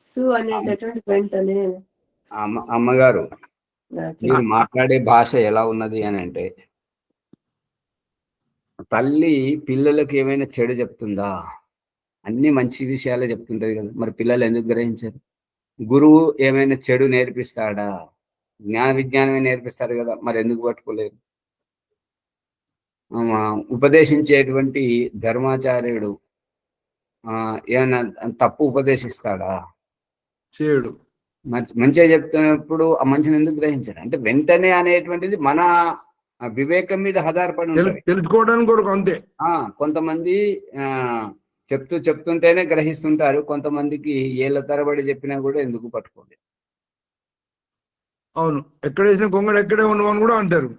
S4: సు అనేటటువంటి వెంటనే.
S1: అమ్మగారు మీరు మాట్లాడే భాష ఎలా ఉన్నది అని అంటే, తల్లి పిల్లలకు ఏమైనా చెడు చెప్తుందా? అన్ని మంచి విషయాలే చెప్తుంటది కదా, మరి పిల్లలు ఎందుకు గ్రహించారు? గురువు ఏమైనా చెడు నేర్పిస్తాడా? జ్ఞాన విజ్ఞానమే నేర్పిస్తాడు కదా, మరి ఎందుకు పట్టుకోలేదు? ఉపదేశించేటువంటి ధర్మాచార్యుడు ఏమైనా తప్పు ఉపదేశిస్తాడా?
S6: చేయడు.
S1: మంచిగా చెప్తున్నప్పుడు ఆ మంచిని ఎందుకు గ్రహించాడు? అంటే వెంటనే అనేటువంటిది మన వివేకం మీద ఆధారపడి ఉంటుంది,
S6: తెలుసుకోవడానికి కొరకు అంతే.
S1: కొంతమంది చెప్తుంటేనే గ్రహిస్తుంటారు, కొంతమందికి ఏళ్ళ తరబడి చెప్పినా కూడా ఎందుకు పట్టుకోలేదు.
S6: అవును, ఎక్కడ వేసిన కొంగడు ఎక్కడే ఉండవని కూడా అంటారు.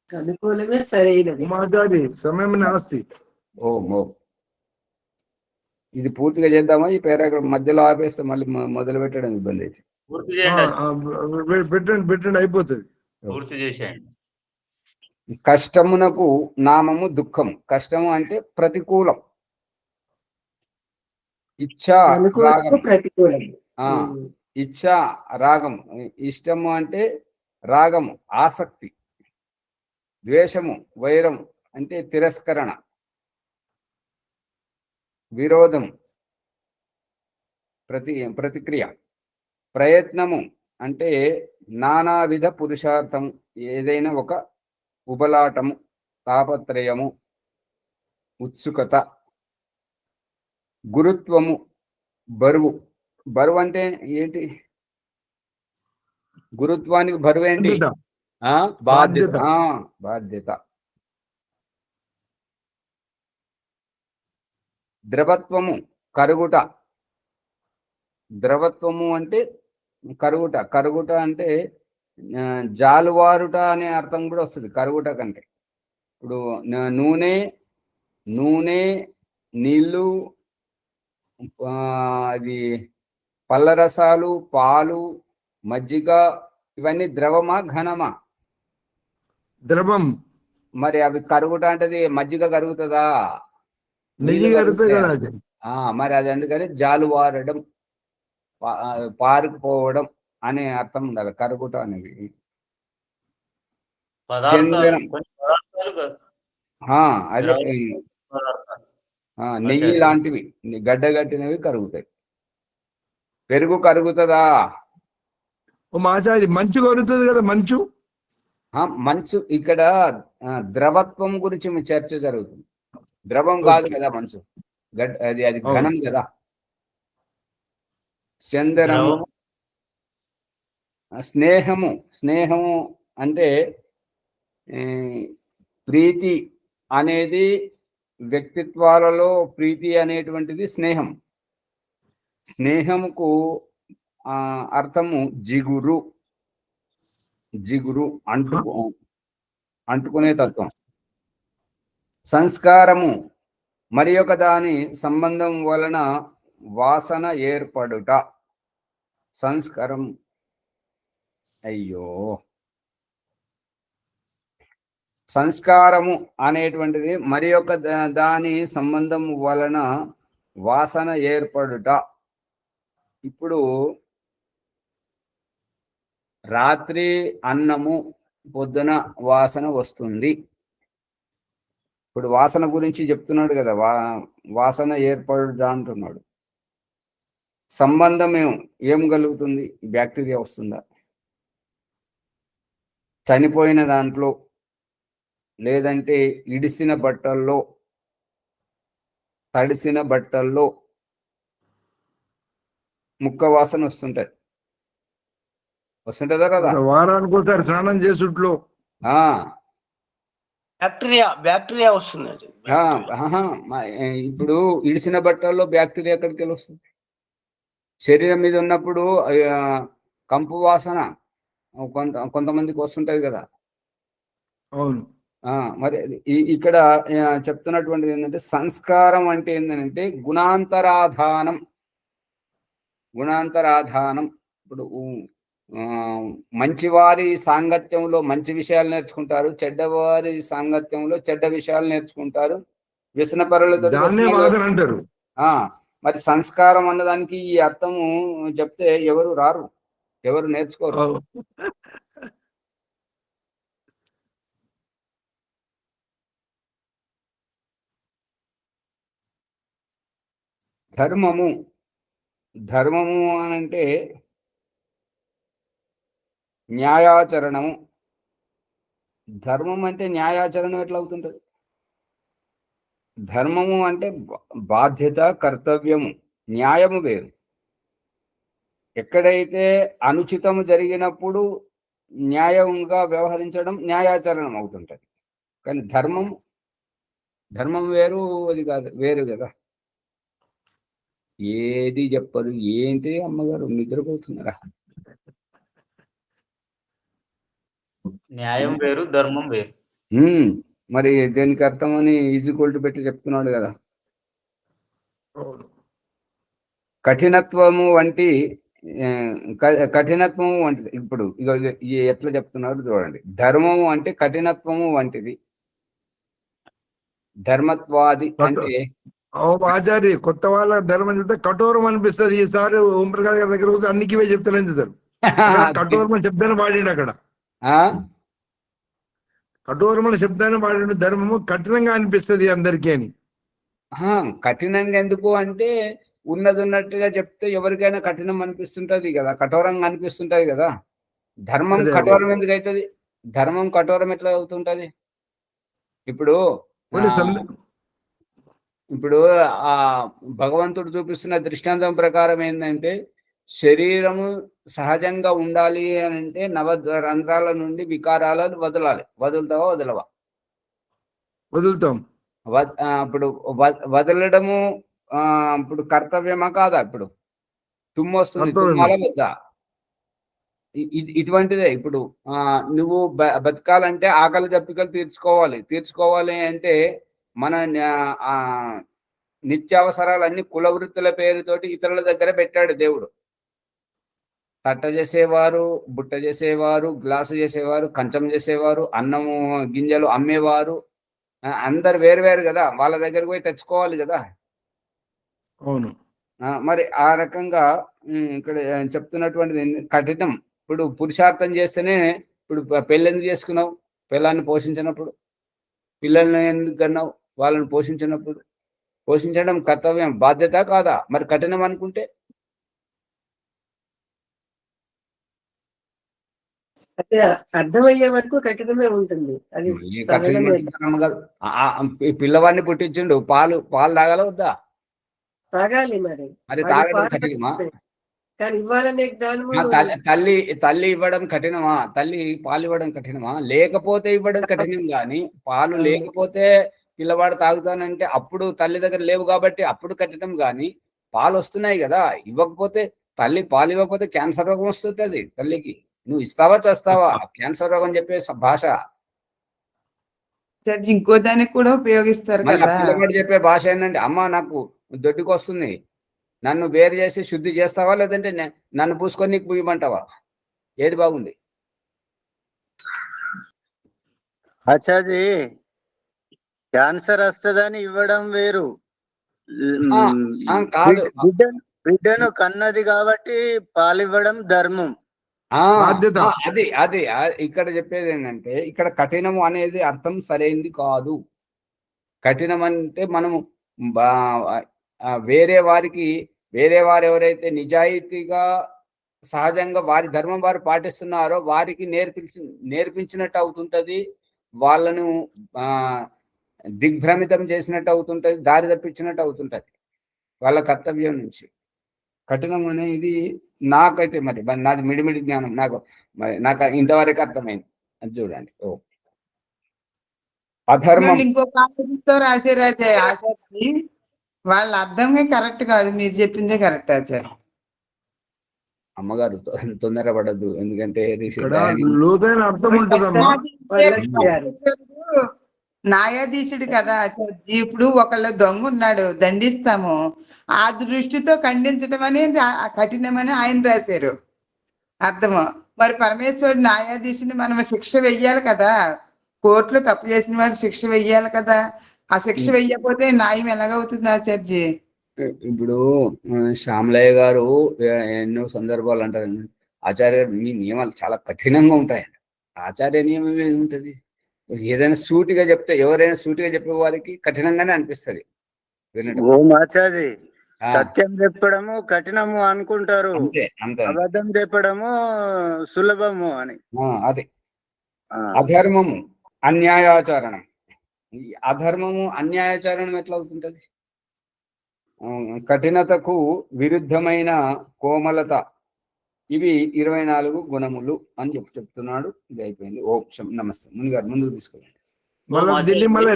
S4: అనుకూలమే సరైనది.
S6: మాట్లాడి సమయం నాస్తి.
S1: ఓ ఇది పూర్తిగా చేద్దామా? ఈ పేరాగ్రాఫ్ మధ్యలో ఆపేస్తే మళ్ళీ మొదలు పెట్టడం ఇబ్బంది అయితే.
S6: పెట్టండి అయిపోతుంది.
S8: పూర్తి చేసేయండి.
S1: కష్టమునకు నామము దుఃఖం. కష్టము అంటే ప్రతికూలం. ఇచ్చా రాగం,
S4: ప్రతికూలం.
S1: ఇచ్చా రాగం. ఇష్టము అంటే రాగము ఆసక్తి, ద్వేషము వైరం అంటే తిరస్కరణ, విరోధం ప్రతిక్రియ, ప్రయత్నము అంటే నానావిధ పురుషార్థం, ఏదైనా ఒక ఉబలాటము, తాపత్రయము, ఉత్సుకత, గురుత్వము బరువు. బరువు అంటే ఏంటి? గురుత్వానికి బరువు ఏంటి? బాధ్యత. బాధ్యత. ద్రవత్వము కరుగుట. ద్రవత్వము అంటే కరుగుట. కరుగుట అంటే జాలువారుట అనే అర్థం కూడా వస్తుంది కరుగుట కంటే. ఇప్పుడు నూనె నీళ్ళు, అది పళ్ళరసాలు, పాలు, మజ్జిగ, ఇవన్నీ ద్రవమా ఘనమా?
S6: ద్రవం.
S1: మరి అవి కరుగుట అంటే మజ్జిగ కరుగుతుందా?
S6: నెయ్యి కరుగుతుంది కదా.
S1: మరి అది అందుకని జాలువారడం, పారుకుపోవడం అనే అర్థం ఉండాలి కరుగుట అనేది. అదే నెయ్యి లాంటివి గడ్డగట్టినవి కరుగుతాయి. పెరుగు కరుగుతుందా?
S6: ఆచార్య మంచు కరుగుతుంది కదా.
S1: మంచు ఇక్కడ ద్రవత్వం గురించి చర్చ జరుగుతుంది. ద్రవం కాదు కదా మంచు, అది ఘనం కదా. చందనము. స్నేహము అంటే ప్రీతి అనేది, వ్యక్తిత్వాలలో ప్రీతి అనేటువంటిది స్నేహం. స్నేహముకు అర్థము జిగురు అంటుకునే తత్వం. సంస్కారము మరి ఒక దాని సంబంధం వలన వాసన ఏర్పడుట. సంస్కారం సంస్కారము అనేటువంటిది మరి ఒక దాని సంబంధం వలన వాసన ఏర్పడుట. ఇప్పుడు రాత్రి అన్నము పొద్దున వాసన వస్తుంది. ఇప్పుడు వాసన గురించి చెప్తున్నాడు కదా, వాసన ఏర్పడుదా అంటున్నాడు. సంబంధం ఏం కలుగుతుంది? బ్యాక్టీరియా వస్తుందా? చనిపోయిన దాంట్లో లేదంటే ఇడిసిన బట్టల్లో, తడిసిన బట్టల్లో ముక్క వాసన వస్తుంటుందా కదా?
S6: వారానికి ఒకసారి స్నానం చేసుట్లో
S10: బ్యాక్టీరియా వస్తుంది.
S1: ఇప్పుడు ఇడిసిన బట్టల్లో బ్యాక్టీరియా ఎక్కడికి వెళ్ళి వస్తుంది? శరీరం మీద ఉన్నప్పుడు కంపు వాసన కొంతమందికి వస్తుంటది కదా.
S6: అవును.
S1: మరి ఇక్కడ చెప్తున్నటువంటిది ఏంటంటే, సంస్కారం అంటే ఏంటంటే గుణాంతరాధానం. ఇప్పుడు మంచివారి సాంగత్యంలో మంచి విషయాలు నేర్చుకుంటారు, చెడ్డవారి సాంగత్యంలో చెడ్డ విషయాలు నేర్చుకుంటారు. వ్యసనపరులతో
S6: అంటారు.
S1: మరి సంస్కారం అన్నదానికి ఈ అర్థము చెప్తే ఎవరు రారు, ఎవరు నేర్చుకోరు. ధర్మము అనంటే న్యాయాచరణము. ధర్మం అంటే న్యాయాచరణం ఎట్లా అవుతుంటది? ధర్మము అంటే బాధ్యత, కర్తవ్యము. న్యాయము వేరు. ఎక్కడైతే అనుచితము జరిగినప్పుడు న్యాయంగా వ్యవహరించడం న్యాయాచరణం అవుతుంటది. కానీ ధర్మం వేరు, అది కాదు, వేరు కదా. ఏది చెప్పరు. ఏంటి అమ్మగారు నిద్రపోతున్నారా?
S8: న్యాయం వేరు, ధర్మం వేరు.
S1: మరి దేనికి అర్థమని ఈజీక్వల్ టు పెట్టి చెప్తున్నాడు కదా. కఠినత్వము వంటిది. ఇప్పుడు ఎట్లా చెప్తున్నాడు చూడండి. ధర్మము అంటే కఠినత్వము వంటిది. ధర్మత్వాది అంటే
S6: ఆచార్య కొత్త వాళ్ళ ధర్మం చెప్తే కఠోరం అనిపిస్తుంది. ఈసారి ఓంప్రకాష్ గారి దగ్గర అన్నికి చెప్తానని చెప్తారు. కఠోరమైన శబ్దాన్ని వాడిండు అక్కడ. కఠోరమైన శబ్దాన్ని వాడిండు. ధర్మము కఠినంగా అనిపిస్తుంది అందరికీ అని.
S1: కఠినంగా ఎందుకు అంటే ఉన్నది ఉన్నట్టుగా చెప్తే ఎవరికైనా కఠినం అనిపిస్తుంటది కదా, కఠోరంగా అనిపిస్తుంటది కదా. ధర్మం కఠోరం ఎందుకు అవుతుంది? ధర్మం కఠోరం ఎట్లా అవుతుంటది? ఇప్పుడు ఆ భగవంతుడు చూపిస్తున్న దృష్టాంతం ప్రకారం ఏంటంటే, శరీరము సహజంగా ఉండాలి అని అంటే నవరంధ్రాల నుండి వికారాలను వదులుతావా వదలవా?
S6: వదులుతాం.
S1: ఇప్పుడు వదలడము ఇప్పుడు కర్తవ్యమా కాదా? ఇప్పుడు తుమ్ము వస్తుంది, తుమ్మాల వద్దా? ఇటువంటిదే. ఇప్పుడు నువ్వు బతకాలంటే ఆకలి దప్పికలు తీర్చుకోవాలి అంటే మన నిత్యావసరాలన్నీ కుల వృత్తుల పేరుతోటి ఇతరుల దగ్గర పెట్టాడు దేవుడు. తట్ట చేసేవారు, బుట్ట చేసేవారు, గ్లాసు చేసేవారు, కంచం చేసేవారు, అన్నము గింజలు అమ్మేవారు, అందరు వేరు కదా. వాళ్ళ దగ్గరకు పోయి తెచ్చుకోవాలి కదా.
S6: అవును.
S1: మరి ఆ రకంగా ఇక్కడ చెప్తున్నటువంటిది కఠినం. ఇప్పుడు పురుషార్థం చేస్తేనే, ఇప్పుడు పెళ్ళి ఎందుకు చేసుకున్నావు? పిల్లాన్ని పోషించినప్పుడు. పిల్లల్ని ఎందుకు కన్నావు? వాళ్ళని పోషించినప్పుడు. పోషించడం కర్తవ్యం, బాధ్యత కాదా? మరి కఠినం అనుకుంటే
S4: అదే అర్థమయ్యే వరకు కఠినమే ఉంటుంది. అది
S1: పిల్లవాడిని పుట్టించిండు, పాలు తాగాల వద్దా?
S4: తాగాలి. మరి
S1: తాగడం కఠినమా?
S4: కానీ ఇవ్వాలనే జ్ఞానము.
S1: తల్లి ఇవ్వడం కఠినమా? తల్లి పాలు ఇవ్వడం కఠినమా? లేకపోతే ఇవ్వడం కఠినం. కానీ పాలు లేకపోతే పిల్లవాడు తాగుతానంటే అప్పుడు తల్లి దగ్గర లేవు కాబట్టి అప్పుడు కఠినం. కానీ పాలు వస్తున్నాయి కదా, ఇవ్వకపోతే పాలు ఇవ్వకపోతే క్యాన్సర్ రోగం వస్తుంది తల్లికి. నువ్వు ఇస్తావా చేస్తావా? క్యాన్సర్ రోగం చెప్పే భాష.
S3: ఇంకో దానికి కూడా ఉపయోగిస్తారు కదా.
S1: పిల్లవాడు చెప్పే భాష ఏంటంటే, అమ్మ నాకు దొడ్డుకు వస్తుంది, నన్ను వేరు చేసి శుద్ధి చేస్తావా, లేదంటే నన్ను పూసుకొని నీకు పూయమంటావా? ఏది బాగుంది?
S7: ఆచార్య, క్యాన్సర్ వస్తుందని ఇవ్వడం వేరు.
S1: కాదు,
S7: బిడ్డను కన్నది కాబట్టి పాలివ్వడం ధర్మం.
S6: బాధ్యత.
S1: అది అది ఇక్కడ చెప్పేది ఏంటంటే ఇక్కడ కఠినము అనేది అర్థం సరైంది కాదు. కఠినం అంటే మనము వేరే వారు ఎవరైతే నిజాయితీగా సహజంగా వారి ధర్మం వారు పాటిస్తున్నారో వారికి నేర్పించినట్టు అవుతుంటది. వాళ్ళను దిగ్భ్రమితం చేసినట్టు అవుతుంటది, దారి తప్పించినట్టు అవుతుంటది వాళ్ళ కర్తవ్యం నుంచి. కఠినం అనేది నాకైతే మరి నాది మిడిమిడి జ్ఞానం, నాకు ఇంతవరకు అర్థమైంది. అది చూడండి. అధర్మం
S3: ఇంకొక ఆలోచిస్తూ రాశారు ఆచార్య, వాళ్ళ అర్థమే కరెక్ట్ కాదు, మీరు చెప్పిందే కరెక్ట్ ఆచార్య.
S1: అమ్మగారు తొందరపడద్దు, ఎందుకంటే
S6: లోతైన అర్థం ఉంటుందమ్మా.
S3: న్యాయాధీశుడు కదా ఆచార్య. ఇప్పుడు ఒకళ్ళ దొంగ ఉన్నాడు, దండిస్తాము, ఆ దృష్టితో ఖండించడం అనేది కఠినమని ఆయన రాశారు అర్థము. మరి పరమేశ్వరుడు న్యాయాధీశుని మనం శిక్ష వెయ్యాలి కదా, కోర్టులో తప్పు చేసిన వాడు శిక్ష వెయ్యాలి కదా. ఆ శిక్ష వెయ్యకపోతే న్యాయం ఎలాగవుతుంది ఆచార్జీ?
S1: ఇప్పుడు శ్యామలయ్య గారు ఎన్నో సందర్భాలు అంటారు, ఆచార్య మీ నియమాలు చాలా కఠినంగా ఉంటాయండి. ఆచార్య నియమం ఏముంటది? ఏదైనా సూటిగా చెప్తే, ఎవరైనా సూటిగా చెప్పే వారికి కఠినంగానే అనిపిస్తుంది.
S7: ఓం ఆచార్య, సత్యం చెప్పడము కఠినము అనుకుంటారు, అబద్ధం చెప్పడము సులభము అని.
S1: అదే అధర్మము అన్యాయాచరణం. ఈ అధర్మము అన్యాయాచరణం ఎట్లా అవుతుంటది? కఠినతకు విరుద్ధమైన కోమలత, ఇవి 24 గుణములు అని చెప్తున్నాడు. ఇది అయిపోయింది. ఓం నమస్తే. మునిగారు ముందుకు తీసుకెళ్ళండి.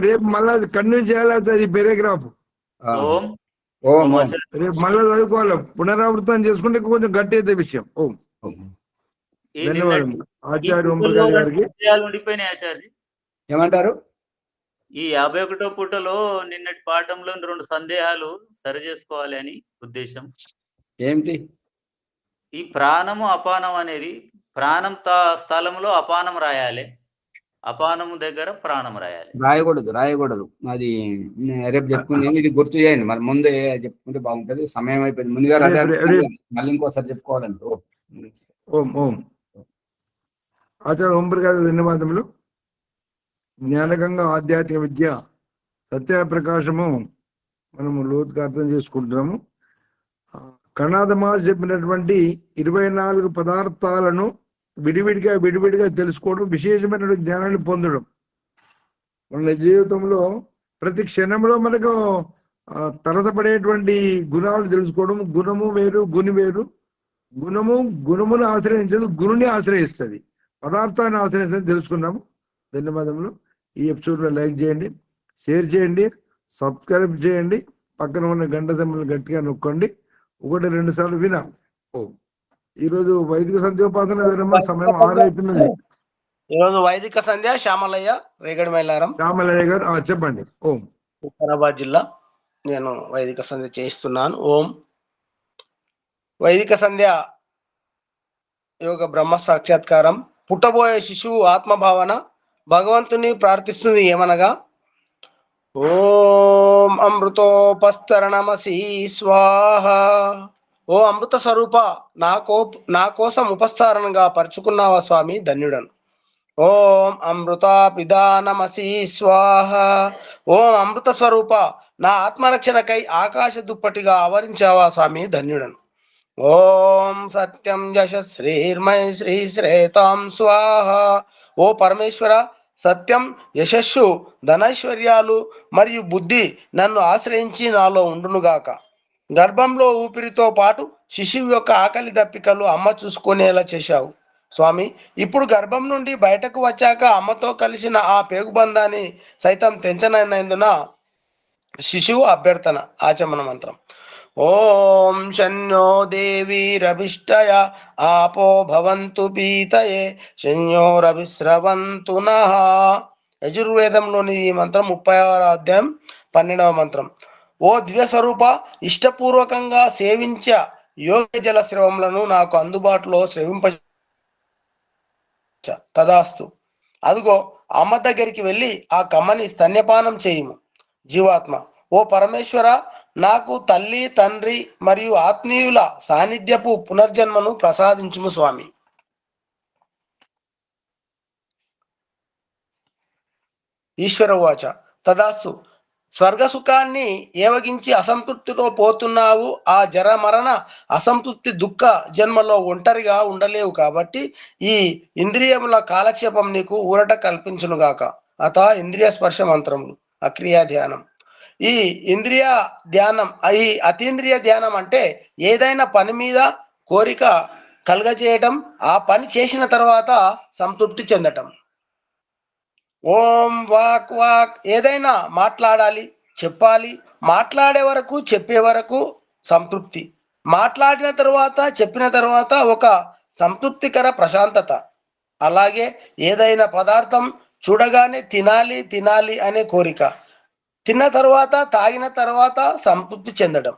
S6: రేపు మళ్ళీ కంటిన్యూ చేయాలి పేరాగ్రాఫ్. రేపు మళ్ళీ చదువుకోవాలి, పునరావృతం చేసుకుంటే కొంచెం గట్టి అయితే విషయం. ఓం. ధన్యవాదాలు ఆచార్య ఓంప్రకాష్ గారికి.
S1: ఏమంటారు?
S8: ఈ 51వ పుటలో నిన్నటి పాఠంలో 2 సందేహాలు సరి చేసుకోవాలి అని ఉద్దేశం.
S1: ఏమిటి?
S8: ఈ ప్రాణము అపానం అనేది, ప్రాణం స్థలంలో అపానం రాయాలి, అపానము దగ్గర ప్రాణం రాయాలి.
S1: రాయకూడదు. అది రేపు చెప్పుకుంది. ఇది గుర్తు చేయండి, మరి ముందే చెప్పుకుంటే బాగుంటది. సమయం అయిపోయింది. ముందుగా మళ్ళీ ఇంకోసారి చెప్పుకోవాలండి.
S6: ఓం. ఆచార్య ఓంప్రకాష్ ధన్యవాదములు. జ్ఞానగంగా ఆధ్యాత్మిక విద్య సత్యప్రకాశము మనము లోతుగా అర్థం చేసుకుంటున్నాము. కణాదమాస్ చెప్పినటువంటి 24 పదార్థాలను విడివిడిగా తెలుసుకోవడం, విశేషమైన జ్ఞానాన్ని పొందడం. మన జీవితంలో ప్రతి క్షణంలో మనకు తరసపడేటువంటి గుణాలు తెలుసుకోవడం. గుణము వేరు, గుని వేరు. గుణమును ఆశ్రయించదు, గురుని ఆశ్రయిస్తుంది, పదార్థాన్ని ఆశ్రయిస్తుంది. తెలుసుకున్నాము. ధన్యవాదములు. ఈ ఎపిసోడ్లో లైక్ చేయండి, షేర్ చేయండి, సబ్స్క్రైబ్ చేయండి, పక్కన ఉన్న గంట సింబల్ గట్టిగా నొక్కండి. 1-2 సార్లు వినాలి. ఈరోజు వైదిక సంధ్యోపాసన విరమ సమయం 6 అయిపోయింది.
S10: ఈరోజు వైదిక సంధ్య శ్యామలయ్య, రేగడి మైలారం.
S6: శ్యామలయ్య గారు చెప్పండి. ఓం.
S10: వికారాబాద్ జిల్లా. నేను వైదిక సంధ్య చేయిస్తున్నాను. ఓం. వైదిక సంధ్య యోగ బ్రహ్మ సాక్షాత్కారం. పుట్టబోయే శిశువు ఆత్మభావన భగవంతుని ప్రార్థిస్తుంది ఏమనగా, ఓం అమృతోపస్తరణమసి స్వాహ. ఓ అమృత స్వరూప, నా కోసం ఉపస్థారణగా పరుచుకున్నావా స్వామి, ధన్యుడను. ఓం అమృతాపిదానమసి స్వాహ. ఓం అమృత స్వరూప, నా ఆత్మరక్షణకై ఆకాశ దుప్పటిగా ఆవరించావా స్వామి, ధన్యుడను. ఓం సత్యం యశశ్రీర్మయ శ్రీ శ్రేతాం స్వాహ. ఓ పరమేశ్వర, సత్యం, యశస్సు, ధనైశ్వర్యాలు మరియు బుద్ధి నన్ను ఆశ్రయించి నాలో ఉండునుగాక. గర్భంలో ఊపిరితో పాటు శిశువు యొక్క ఆకలి దప్పికలు అమ్మ చూసుకునేలా చేశావు స్వామి. ఇప్పుడు గర్భం నుండి బయటకు వచ్చాక అమ్మతో కలిసిన ఆ పేగుబంధాన్ని సైతం తెంచనైనందున శిశువు అభ్యర్థన. ఆచమన మంత్రం. ఓం శన్యో దేవీరభిష్టయ ఆపో భవంతు పీతయే శన్యోరభిస్రవంతు నః. యజుర్వేదంలోని ఈ మంత్రం 36వ అధ్యాయం 12వ మంత్రం. ఓ దివ్యస్వరూప, ఇష్టపూర్వకంగా సేవించ యోగ జల స్రవములను నాకు అందుబాటులో స్రవింప తదాస్తు. అదిగో అమ్మ దగ్గరికి వెళ్ళి ఆ కమ్మని స్తన్యపానం చేయుము జీవాత్మ. ఓ పరమేశ్వర, నాకు తల్లి, తండ్రి మరియు ఆత్మీయుల సాన్నిధ్యపు పునర్జన్మను ప్రసాదించుము స్వామి. ఈశ్వర వాచ తదాస్తు. స్వర్గ సుఖాన్ని ఏవగించి అసంతృప్తితో పోతున్నావు. ఆ జర మరణ అసంతృప్తి దుఃఖ జన్మలో ఒంటరిగా ఉండలేవు. కాబట్టి ఈ ఇంద్రియముల కాలక్షేపం నీకు ఊరట కల్పించునుగాక. అత ఇంద్రియ స్పర్శ మంత్రములు అక్రియా ధ్యానం. ఈ ఇంద్రియ ధ్యానం, ఈ అతీంద్రియ ధ్యానం అంటే ఏదైనా పని మీద కోరిక కలగజేయటం, ఆ పని చేసిన తర్వాత సంతృప్తి చెందటం. ఓం వాక్ వాక్ ఏదైనా మాట్లాడాలి, చెప్పాలి, మాట్లాడే వరకు చెప్పే వరకు సంతృప్తి, మాట్లాడిన తర్వాత చెప్పిన తర్వాత ఒక సంతృప్తికర ప్రశాంతత. అలాగే ఏదైనా పదార్థం చూడగానే తినాలి తినాలి అనే కోరిక, తిన్న తర్వాత తాగిన తర్వాత సంతృప్తి చెందడం.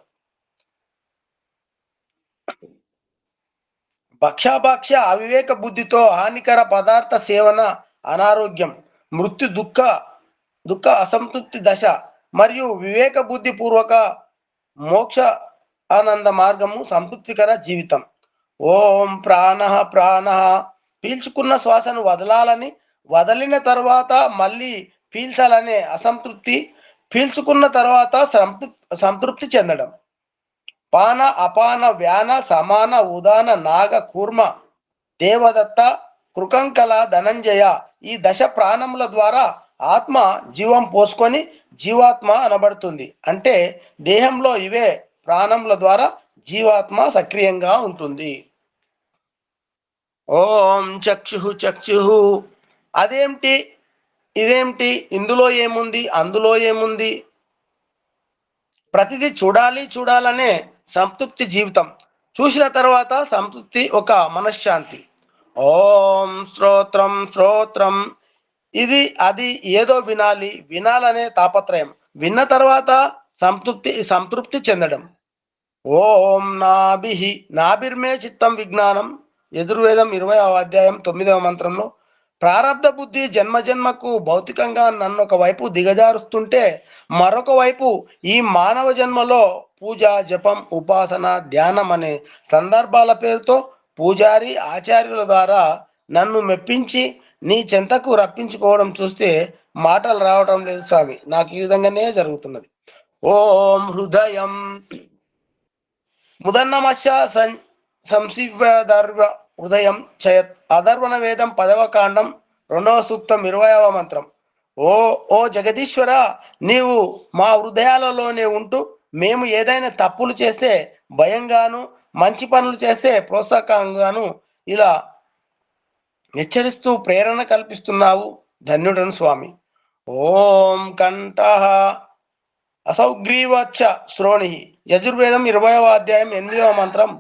S10: భక్షాభాక్ష అవివేక బుద్ధితో హానికర పదార్థ సేవన అనారోగ్యం, మృత్యు, దుఃఖ అసంతృప్తి దశ మరియు వివేక బుద్ధి పూర్వక మోక్ష ఆనంద మార్గము సంతృప్తికర జీవితం. ఓం ప్రాణ ప్రాణ పీల్చుకున్న శ్వాసను వదలాలని, వదిలిన తర్వాత మళ్ళీ పీల్చాలనే అసంతృప్తి, పీల్చుకున్న తర్వాత సంతృప్తి చెందడం. పాన అపాన వ్యాన సమాన ఉదాన నాగ కూర్మ దేవదత్త కృకంకల ధనంజయ ఈ దశ ప్రాణముల ద్వారా ఆత్మ జీవం పోసుకొని జీవాత్మ అనబడుతుంది. అంటే దేహంలో ఇవే ప్రాణముల ద్వారా జీవాత్మ సక్రియంగా ఉంటుంది. ఓం చక్షు చక్షు అదేమిటి ఇదేమిటి, ఇందులో ఏముంది అందులో ఏముంది, ప్రతిదీ చూడాలనే సంతృప్తి జీవితం. చూసిన తర్వాత సంతృప్తి ఒక మనశ్శాంతి. ఓం శ్రోత్రం శ్రోత్రం ఇది అది ఏదో వినాలనే తాపత్రయం, విన్న తర్వాత సంతృప్తి చెందడం. ఓం నాభిర్మే చిత్తం విజ్ఞానం యజుర్వేదం 20వ అధ్యాయం 9వ మంత్రంలో ప్రారబ్ధ బుద్ధి జన్మకు భౌతికంగా నన్ను ఒకవైపు దిగజారుస్తుంటే, మరొక వైపు ఈ మానవ జన్మలో పూజ, జపం, ఉపాసన, ధ్యానం అనే సందర్భాల పేరుతో పూజారి ఆచార్యుల ద్వారా నన్ను మెప్పించి నీ చెంతకు రప్పించుకోవడం చూస్తే మాటలు రావడం లేదు స్వామి. నాకు ఈ విధంగానే జరుగుతున్నది. ఓం హృదయం ముదన్నమశ సంశివదర్వ హృదయం చయత్ అధర్వణ వేదం 10వ కాండం 2వ సూక్తం 20వ మంత్రం. ఓ జగదీశ్వర, నీవు మా హృదయాలలోనే ఉంటూ మేము ఏదైనా తప్పులు చేస్తే భయంగాను, మంచి పనులు చేస్తే ప్రోత్సాహంగాను ఇలా హెచ్చరిస్తూ ప్రేరణ కల్పిస్తున్నావు. ధన్యుడను స్వామి. ఓం కంఠ అసౌగ్రీవచ్చ శ్రోణి యజుర్వేదం 20వ అధ్యాయం 8వ మంత్రం.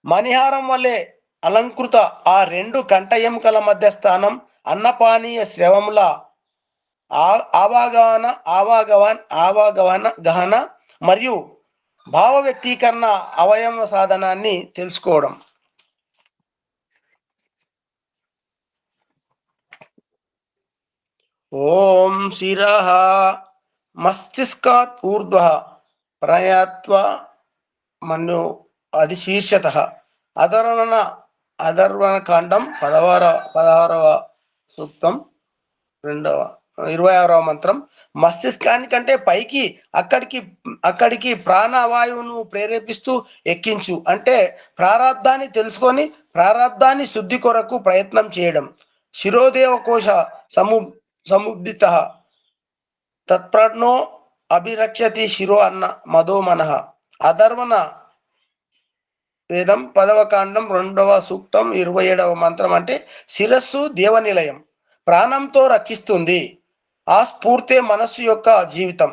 S10: మణిహారం వలె అలంకృత ఆ 2 కంఠ ఎముకల మధ్య స్థానం అన్నపానీయ శ్రవముల ఆవాగవన గహన మరియు భావ వ్యక్తీకరణ అవయవ సాధనాన్ని తెలుసుకోవడం. ఓం శిరః మస్తిష్కాత్ ఊర్ధ్వః ప్రయాత్వ మన్యు అది శీర్షతః అధర్వణ కాండం 16వ సూక్తం 26వ మంత్రం. మస్తిష్కానికంటే పైకి అక్కడికి ప్రాణవాయువును ప్రేరేపిస్తూ ఎక్కించు. అంటే ప్రారంధాన్ని తెలుసుకొని ప్రారంధాన్ని శుద్ధి కొరకు ప్రయత్నం చేయడం. శిరోదేవకోశ సముద్దిత తత్ప్రణో అభిరక్షతి శిరో అన్న మదో మనః. అధర్వణ వేదం 10వ కాండం 2వ సూక్తం 27వ మంత్రం. అంటే శిరస్సు దేవనిలయం, ప్రాణంతో రక్షిస్తుంది. ఆ స్ఫూర్తే మనస్సు యొక్క జీవితం.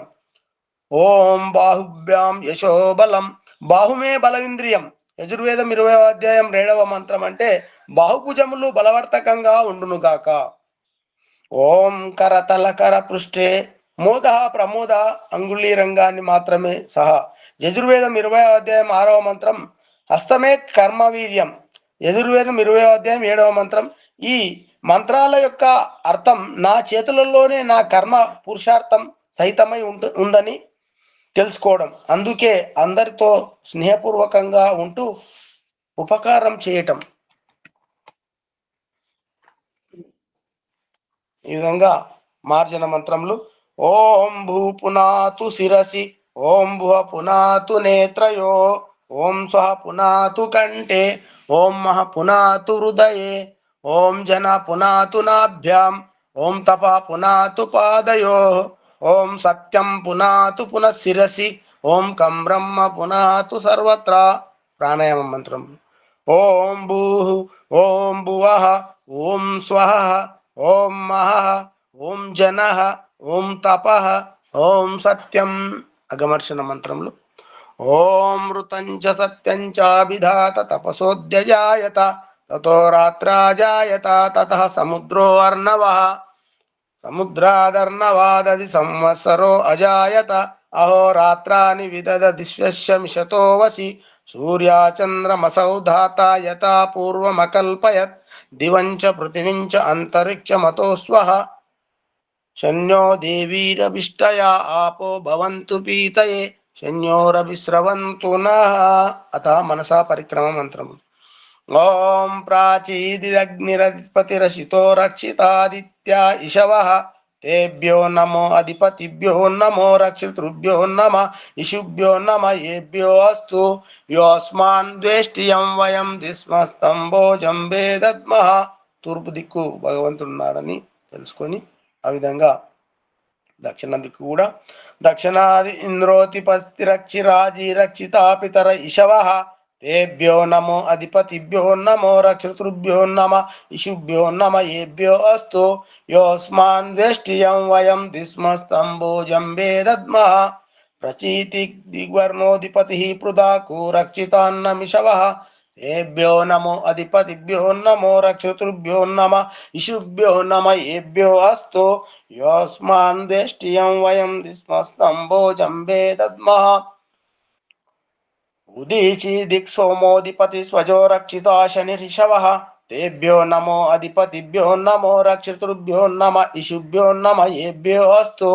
S10: ఓం బాహుభ్యాం యశోబలం బాహుమే బలవింద్రియం యజుర్వేదం 20వ అధ్యాయం 2వ మంత్రం. అంటే బాహుభుజములు బలవర్తకంగా ఉండునుగాక. ఓం కరతలకర పృష్ఠే మోద ప్రమోద అంగుళీరంగాన్ని మాత్రమే సహా యజుర్వేదం 20వ అధ్యాయం 6వ మంత్రం. హస్తమే కర్మవీర్యం యజుర్వేదం 20వ అధ్యాయం 7వ మంత్రం. ఈ మంత్రాల యొక్క అర్థం నా చేతులలోనే నా కర్మ పురుషార్థం సహితమై ఉందని తెలుసుకోవడం. అందుకే అందరితో స్నేహపూర్వకంగా ఉంటూ ఉపకారం చేయటం. ఈ విధంగా మార్జన మంత్రములు. ఓం భూ పునాతు శిరసి, ఓం భువ పునాతు నేత్రయో, ఓం స్వః పునాతు కంఠే, ఓం మహ పునాతు హృదయే, ఓం జన పునాతు నాభ్యాం, ఓం తప పునాతు పాదయో, ఓం సత్యం పునాతు పునః శిరసి, ఓం కం బ్రహ్మ పునాతు సర్వత్ర. ప్రాణాయామ మంత్రం. ఓం భూః, ఓం భువః, ఓం స్వః, ఓం మహః, ఓం జనః, ఓం తపః, ఓం సత్యం. అగమర్షణ మంత్రములు. ఓం మృతంచ సత్యంచ విధాత తపసోద్యజాయత, తతో రాత్రాజాయత, తతః సముద్రో అర్ణవః, సముద్రాదర్ణవాదది సంవత్సరో అజాయత, అహోరాత్రాని విదదతి విశ్వస్య మిషతో వసి, సూర్యాచంద్రమసౌ ధాత యథా పూర్వమకల్పయత్, దివంచ పృథివించ అంతరిక్షమతో స్వః, శన్యో దేవీరవిష్టయా ఆపో భవంతు పీతయే, శన్యోరవిస్రవంతు నః. అత మనసా పరిక్రమ మంత్రము. ఓం ప్రాచీదిరగ్నిరధిపతిరసితో రక్షితాదిత్యా ఇషవః, తేభ్యో నమో అధిపతిభ్యో నమో రక్షితృభ్యో నమ ఇషుభ్యో నమ ఏభ్యో అస్తు, యోస్మాన్ ద్వేష్టియం వయం దిస్మస్తంభోజం వేదద్మః. తూర్పు దిక్కు భగవంతుడున్నాడని తెలుసుకొని ఆ విధంగా దక్షిణ దిక్కు కూడా దక్షిణాది ఇంద్రోతిపస్తిరక్షిరాజీ రక్షితాపితర ఇషవః, తేభ్యో నమో అధిపతిభ్యో నమో రక్షతృభ్యో నమ ఇషుభ్యో నమ ఏభ్యో అస్తు, యోస్మాన్ ద్వేష్టియం వయం దిస్మస్తంభోజం వేదద్మః. ప్రచీతి దిగ్వర్ణోధిపతి పృథాకు రక్షితాన్నమిషవః, ఏభ్యో నమో అధిపతిభ్యో నమో రక్షతృభ్యో నమ ఇషుభ్యో నమ ఏభ్యో అస్తు, యోస్మాన్ ద్వేష్టియం వయం దిస్మస్తంభోజం వేదద్మః. ఉదీచి దిక్ సోమోధిపతి స్వజో రక్షితా శనిరిషవః, తేభ్యో నమో అధిపతిభ్యో నమో రక్షతృభ్యో నమ ఇషుభ్యో నమ ఏభ్యో అస్తు,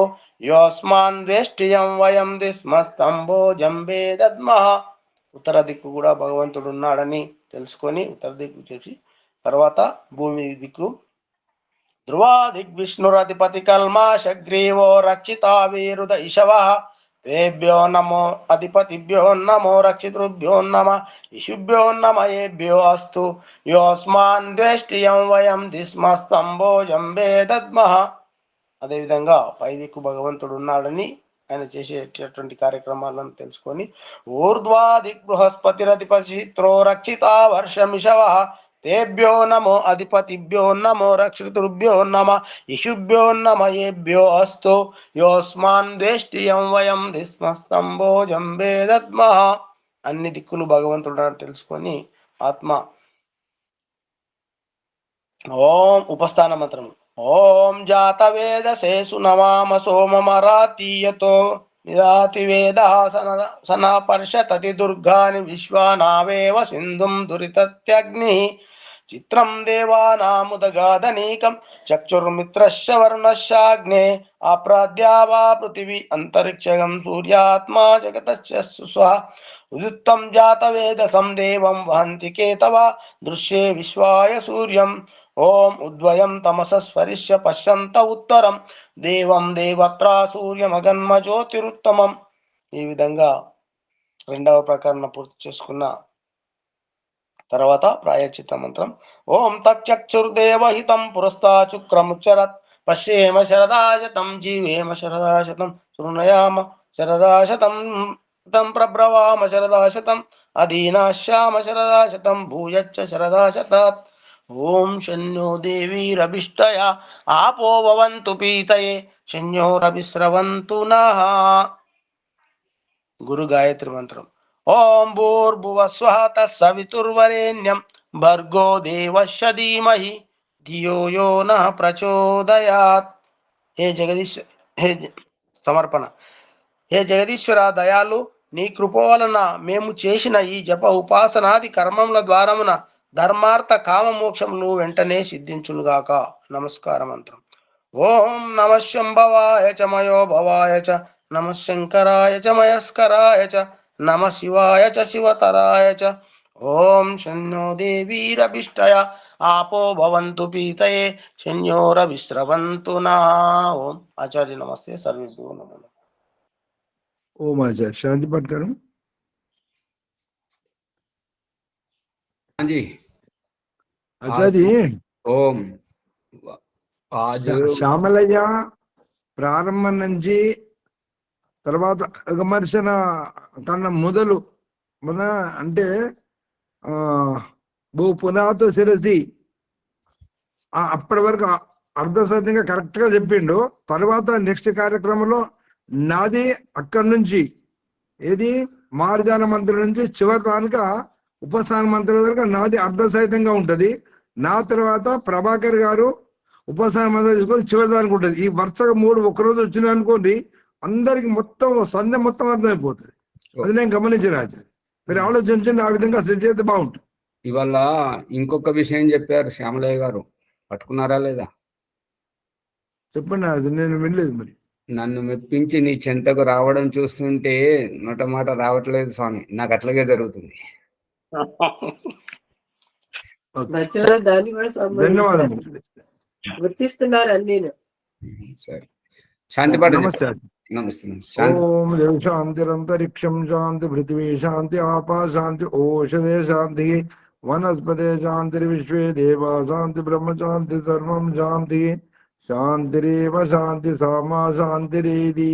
S10: యోస్మాన్ ద్వేష్టియం వయం దిస్మస్తంభోజం వేదద్మః. ఉత్తర దిక్కు కూడా భగవంతుడు ఉన్నాడని తెలుసుకొని ఉత్తర దిక్కు చేసి తర్వాత భూమి దిక్కు. ధ్రువా దిగ్విష్ణురధిపతి కల్మాశగ్రీవో రక్షితా వీరుద ఇషవః, తేభ్యో నమో అధిపతిభ్యో నమో రక్షితృభ్యో నమ ఇషుభ్యో నమ ఏభ్యో అస్తు, యోస్మాన్ ద్వేష్టియం వయం దిస్మస్తంభోజం వేదద్మః. అదేవిధంగా పై దిక్కు భగవంతుడు ఉన్నాడని ఆయన చేసేటటువంటి కార్యక్రమాలను తెలుసుకొని ఊర్ధ్వా దిక్ బృహస్పతిరధిపతిత్రో రక్షితా వర్షమిషవః, తేభ్యో నమో అధిపతిభ్యో నమో రక్షతృభ్యో నమ ఇషుభ్యో నమ ఏభ్యో అస్తు, యోస్మాన్ ద్వేష్టియం వయం దిస్మస్తంభోజం వేదద్మః. అన్ని దిక్కులు భగవంతుడు తెలుసుకొని ఆత్మ. ఓం ఉపస్థాన మంత్రం. ఓం జాతవేదసే సునమామ సోమమరాతీయతో నిదాతి వేదః సనపర్షతతి దుర్గాని విశ్వానావేవ సింధుం దురితత్యగ్నిః, చిత్రం దేవానాముదగాదనీకం చక్షుర్మిత్రశ్చ వరుణశ్చాగ్నే, అప్రాద్యావా పృథివీ అంతరిక్షగం సూర్యాత్మా జగతశ్చ స్వః, ఉదిత్తం జాతవేదసం దేవం వహంతి కేతవా దృశ్యే విశ్వాయ సూర్యం. ఓం ఉద్వయం తమసస్ఫరిష్య పశ్యంత ఉత్తరం, దేవం దేవత్రా సూర్యమగన్మ జ్యోతిరుత్తమం. ఈ విధంగా రెండవ ప్రకరణ పూర్తి చేసుకున్న తర్వాత ప్రాయశ్చిత్త మంత్రం. ఓం తచ్చక్షుర్దేవహితం పురస్తా శుక్రముచ్చరత్, పశ్యేమ శరదాశతం జీవేమ శరదాశతం, శృణయామ శరదాశతం తం ప్రబ్రవామ శరదాశతం, అధీనాశ్యామ శరదాశతం భూయచ్చ శరదాశతాత్. ఓం శన్యో దేవీరభిష్టయా ఆపో భవంతు పీతయే, శన్యోరవిస్రవంతు నః. గురు గాయత్రి మంత్రం. ఓం భూర్భువస్వః తత్సవితుర్వరేణ్యం భర్గో దేవస్య ధీమహి ధియో యో నః ప్రచోదయాత్. సమర్పణ. హే జగదీశ్వర దయాలు, నీ కృప వలన మేము చేసిన ఈ జప ఉపాసనాది కర్మముల ద్వారమున ధర్మార్థ కామ మోక్షములు వెంటనే సిద్ధించునుగాక. నమస్కార మంత్రం. ఓం నమ శంభవాయ చ మయో భవాయ చ, నమ శంకరాయ చ మయస్కరాయ చ, నమ శివాయ చ శివతరాయ చ, ఓం శన్యో దేవీరభిష్టయ ఆపో భవంతు పీతయే శన్యోర విశ్రవంతు నా. ఓం ఆచార్య నమస్తే. సర్వేభ్యో నమః.
S6: ఓం ఆచార్య శాంతి పట్కరం.
S1: जी
S6: ఆచార్య
S1: ఓం
S6: శ్యామలయ్య ప్రారంభం నుంచి తర్వాత విమర్శన కన్నా మొదలు మన అంటే భూ పునాతో శిరసి అప్పటి వరకు అర్ధసత్యంగా కరెక్ట్ గా చెప్పిండు. తర్వాత నెక్స్ట్ కార్యక్రమంలో నాది అక్కడి నుంచి ఏది మార్జాన మంత్రి నుంచి చివరి దానిక ఉపస్థాన మంత్రి దగ్గర నాది అర్ధసహితంగా ఉంటది. నా తర్వాత ప్రభాకర్ గారు ఉపస్థాన మంత్రి తీసుకొని చివరి దానికి ఉంటుంది. ఈ వరుసగా 3 ఒక్కరోజు వచ్చినాయి అనుకోండి, అందరికి మొత్తం సంధ్య మొత్తం అర్థమైపోతుంది. అది నేను గమనించిన ఆచార్య. మీరు ఆలోచించండి, ఆ విధంగా సెట్ చేస్తే బాగుంటుంది.
S1: ఇవాళ ఇంకొక విషయం చెప్పారు శ్యామలయ్య గారు, పట్టుకున్నారా లేదా?
S6: చెప్పండి ఆచార్య, నేను వినలేదు. మరి
S1: నన్ను మెప్పించి నీ చెంతకు రావడం చూస్తుంటే నోట మాట రావట్లేదు స్వామి, నాకు అట్లాగే జరుగుతుంది.
S4: దాన్ని కూడా
S6: ధన్యవాదాలు.
S4: గుర్తిస్తున్నారు అన్ని.
S1: సరే, శాంతి పాట.
S6: నమస్తే.
S1: నమస్తే.
S6: ఓం శాంతిరంతరిక్షం శాంతి, పృథివీ శాంతి, ఆపా శాంతి, ఓషధే శాంతి, వనస్పతే శాంతి, విశ్వే దేవా శాంతి, బ్రహ్మ శాంతి, సర్వం శాంతి. శాంతిరేవ శాంతి సామా శాంతిరేది.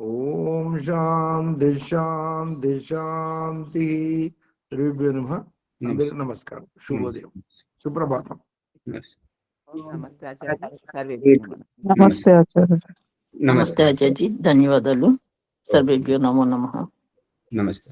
S6: ఓం శాంతి శాంతి శాంతి. శ్రీభ్యో నమః. అందరికీ నమస్కారం, శుభోదయం, సుప్రభాతం.
S5: నమస్తే ఆచార్య. సర్వే
S9: నమస్తే ఆచార్య.
S1: నమస్తే
S2: ఆచార్య, ధన్యవాదాలు. సర్వేభ్యో నమో నమః.
S1: నమస్తే.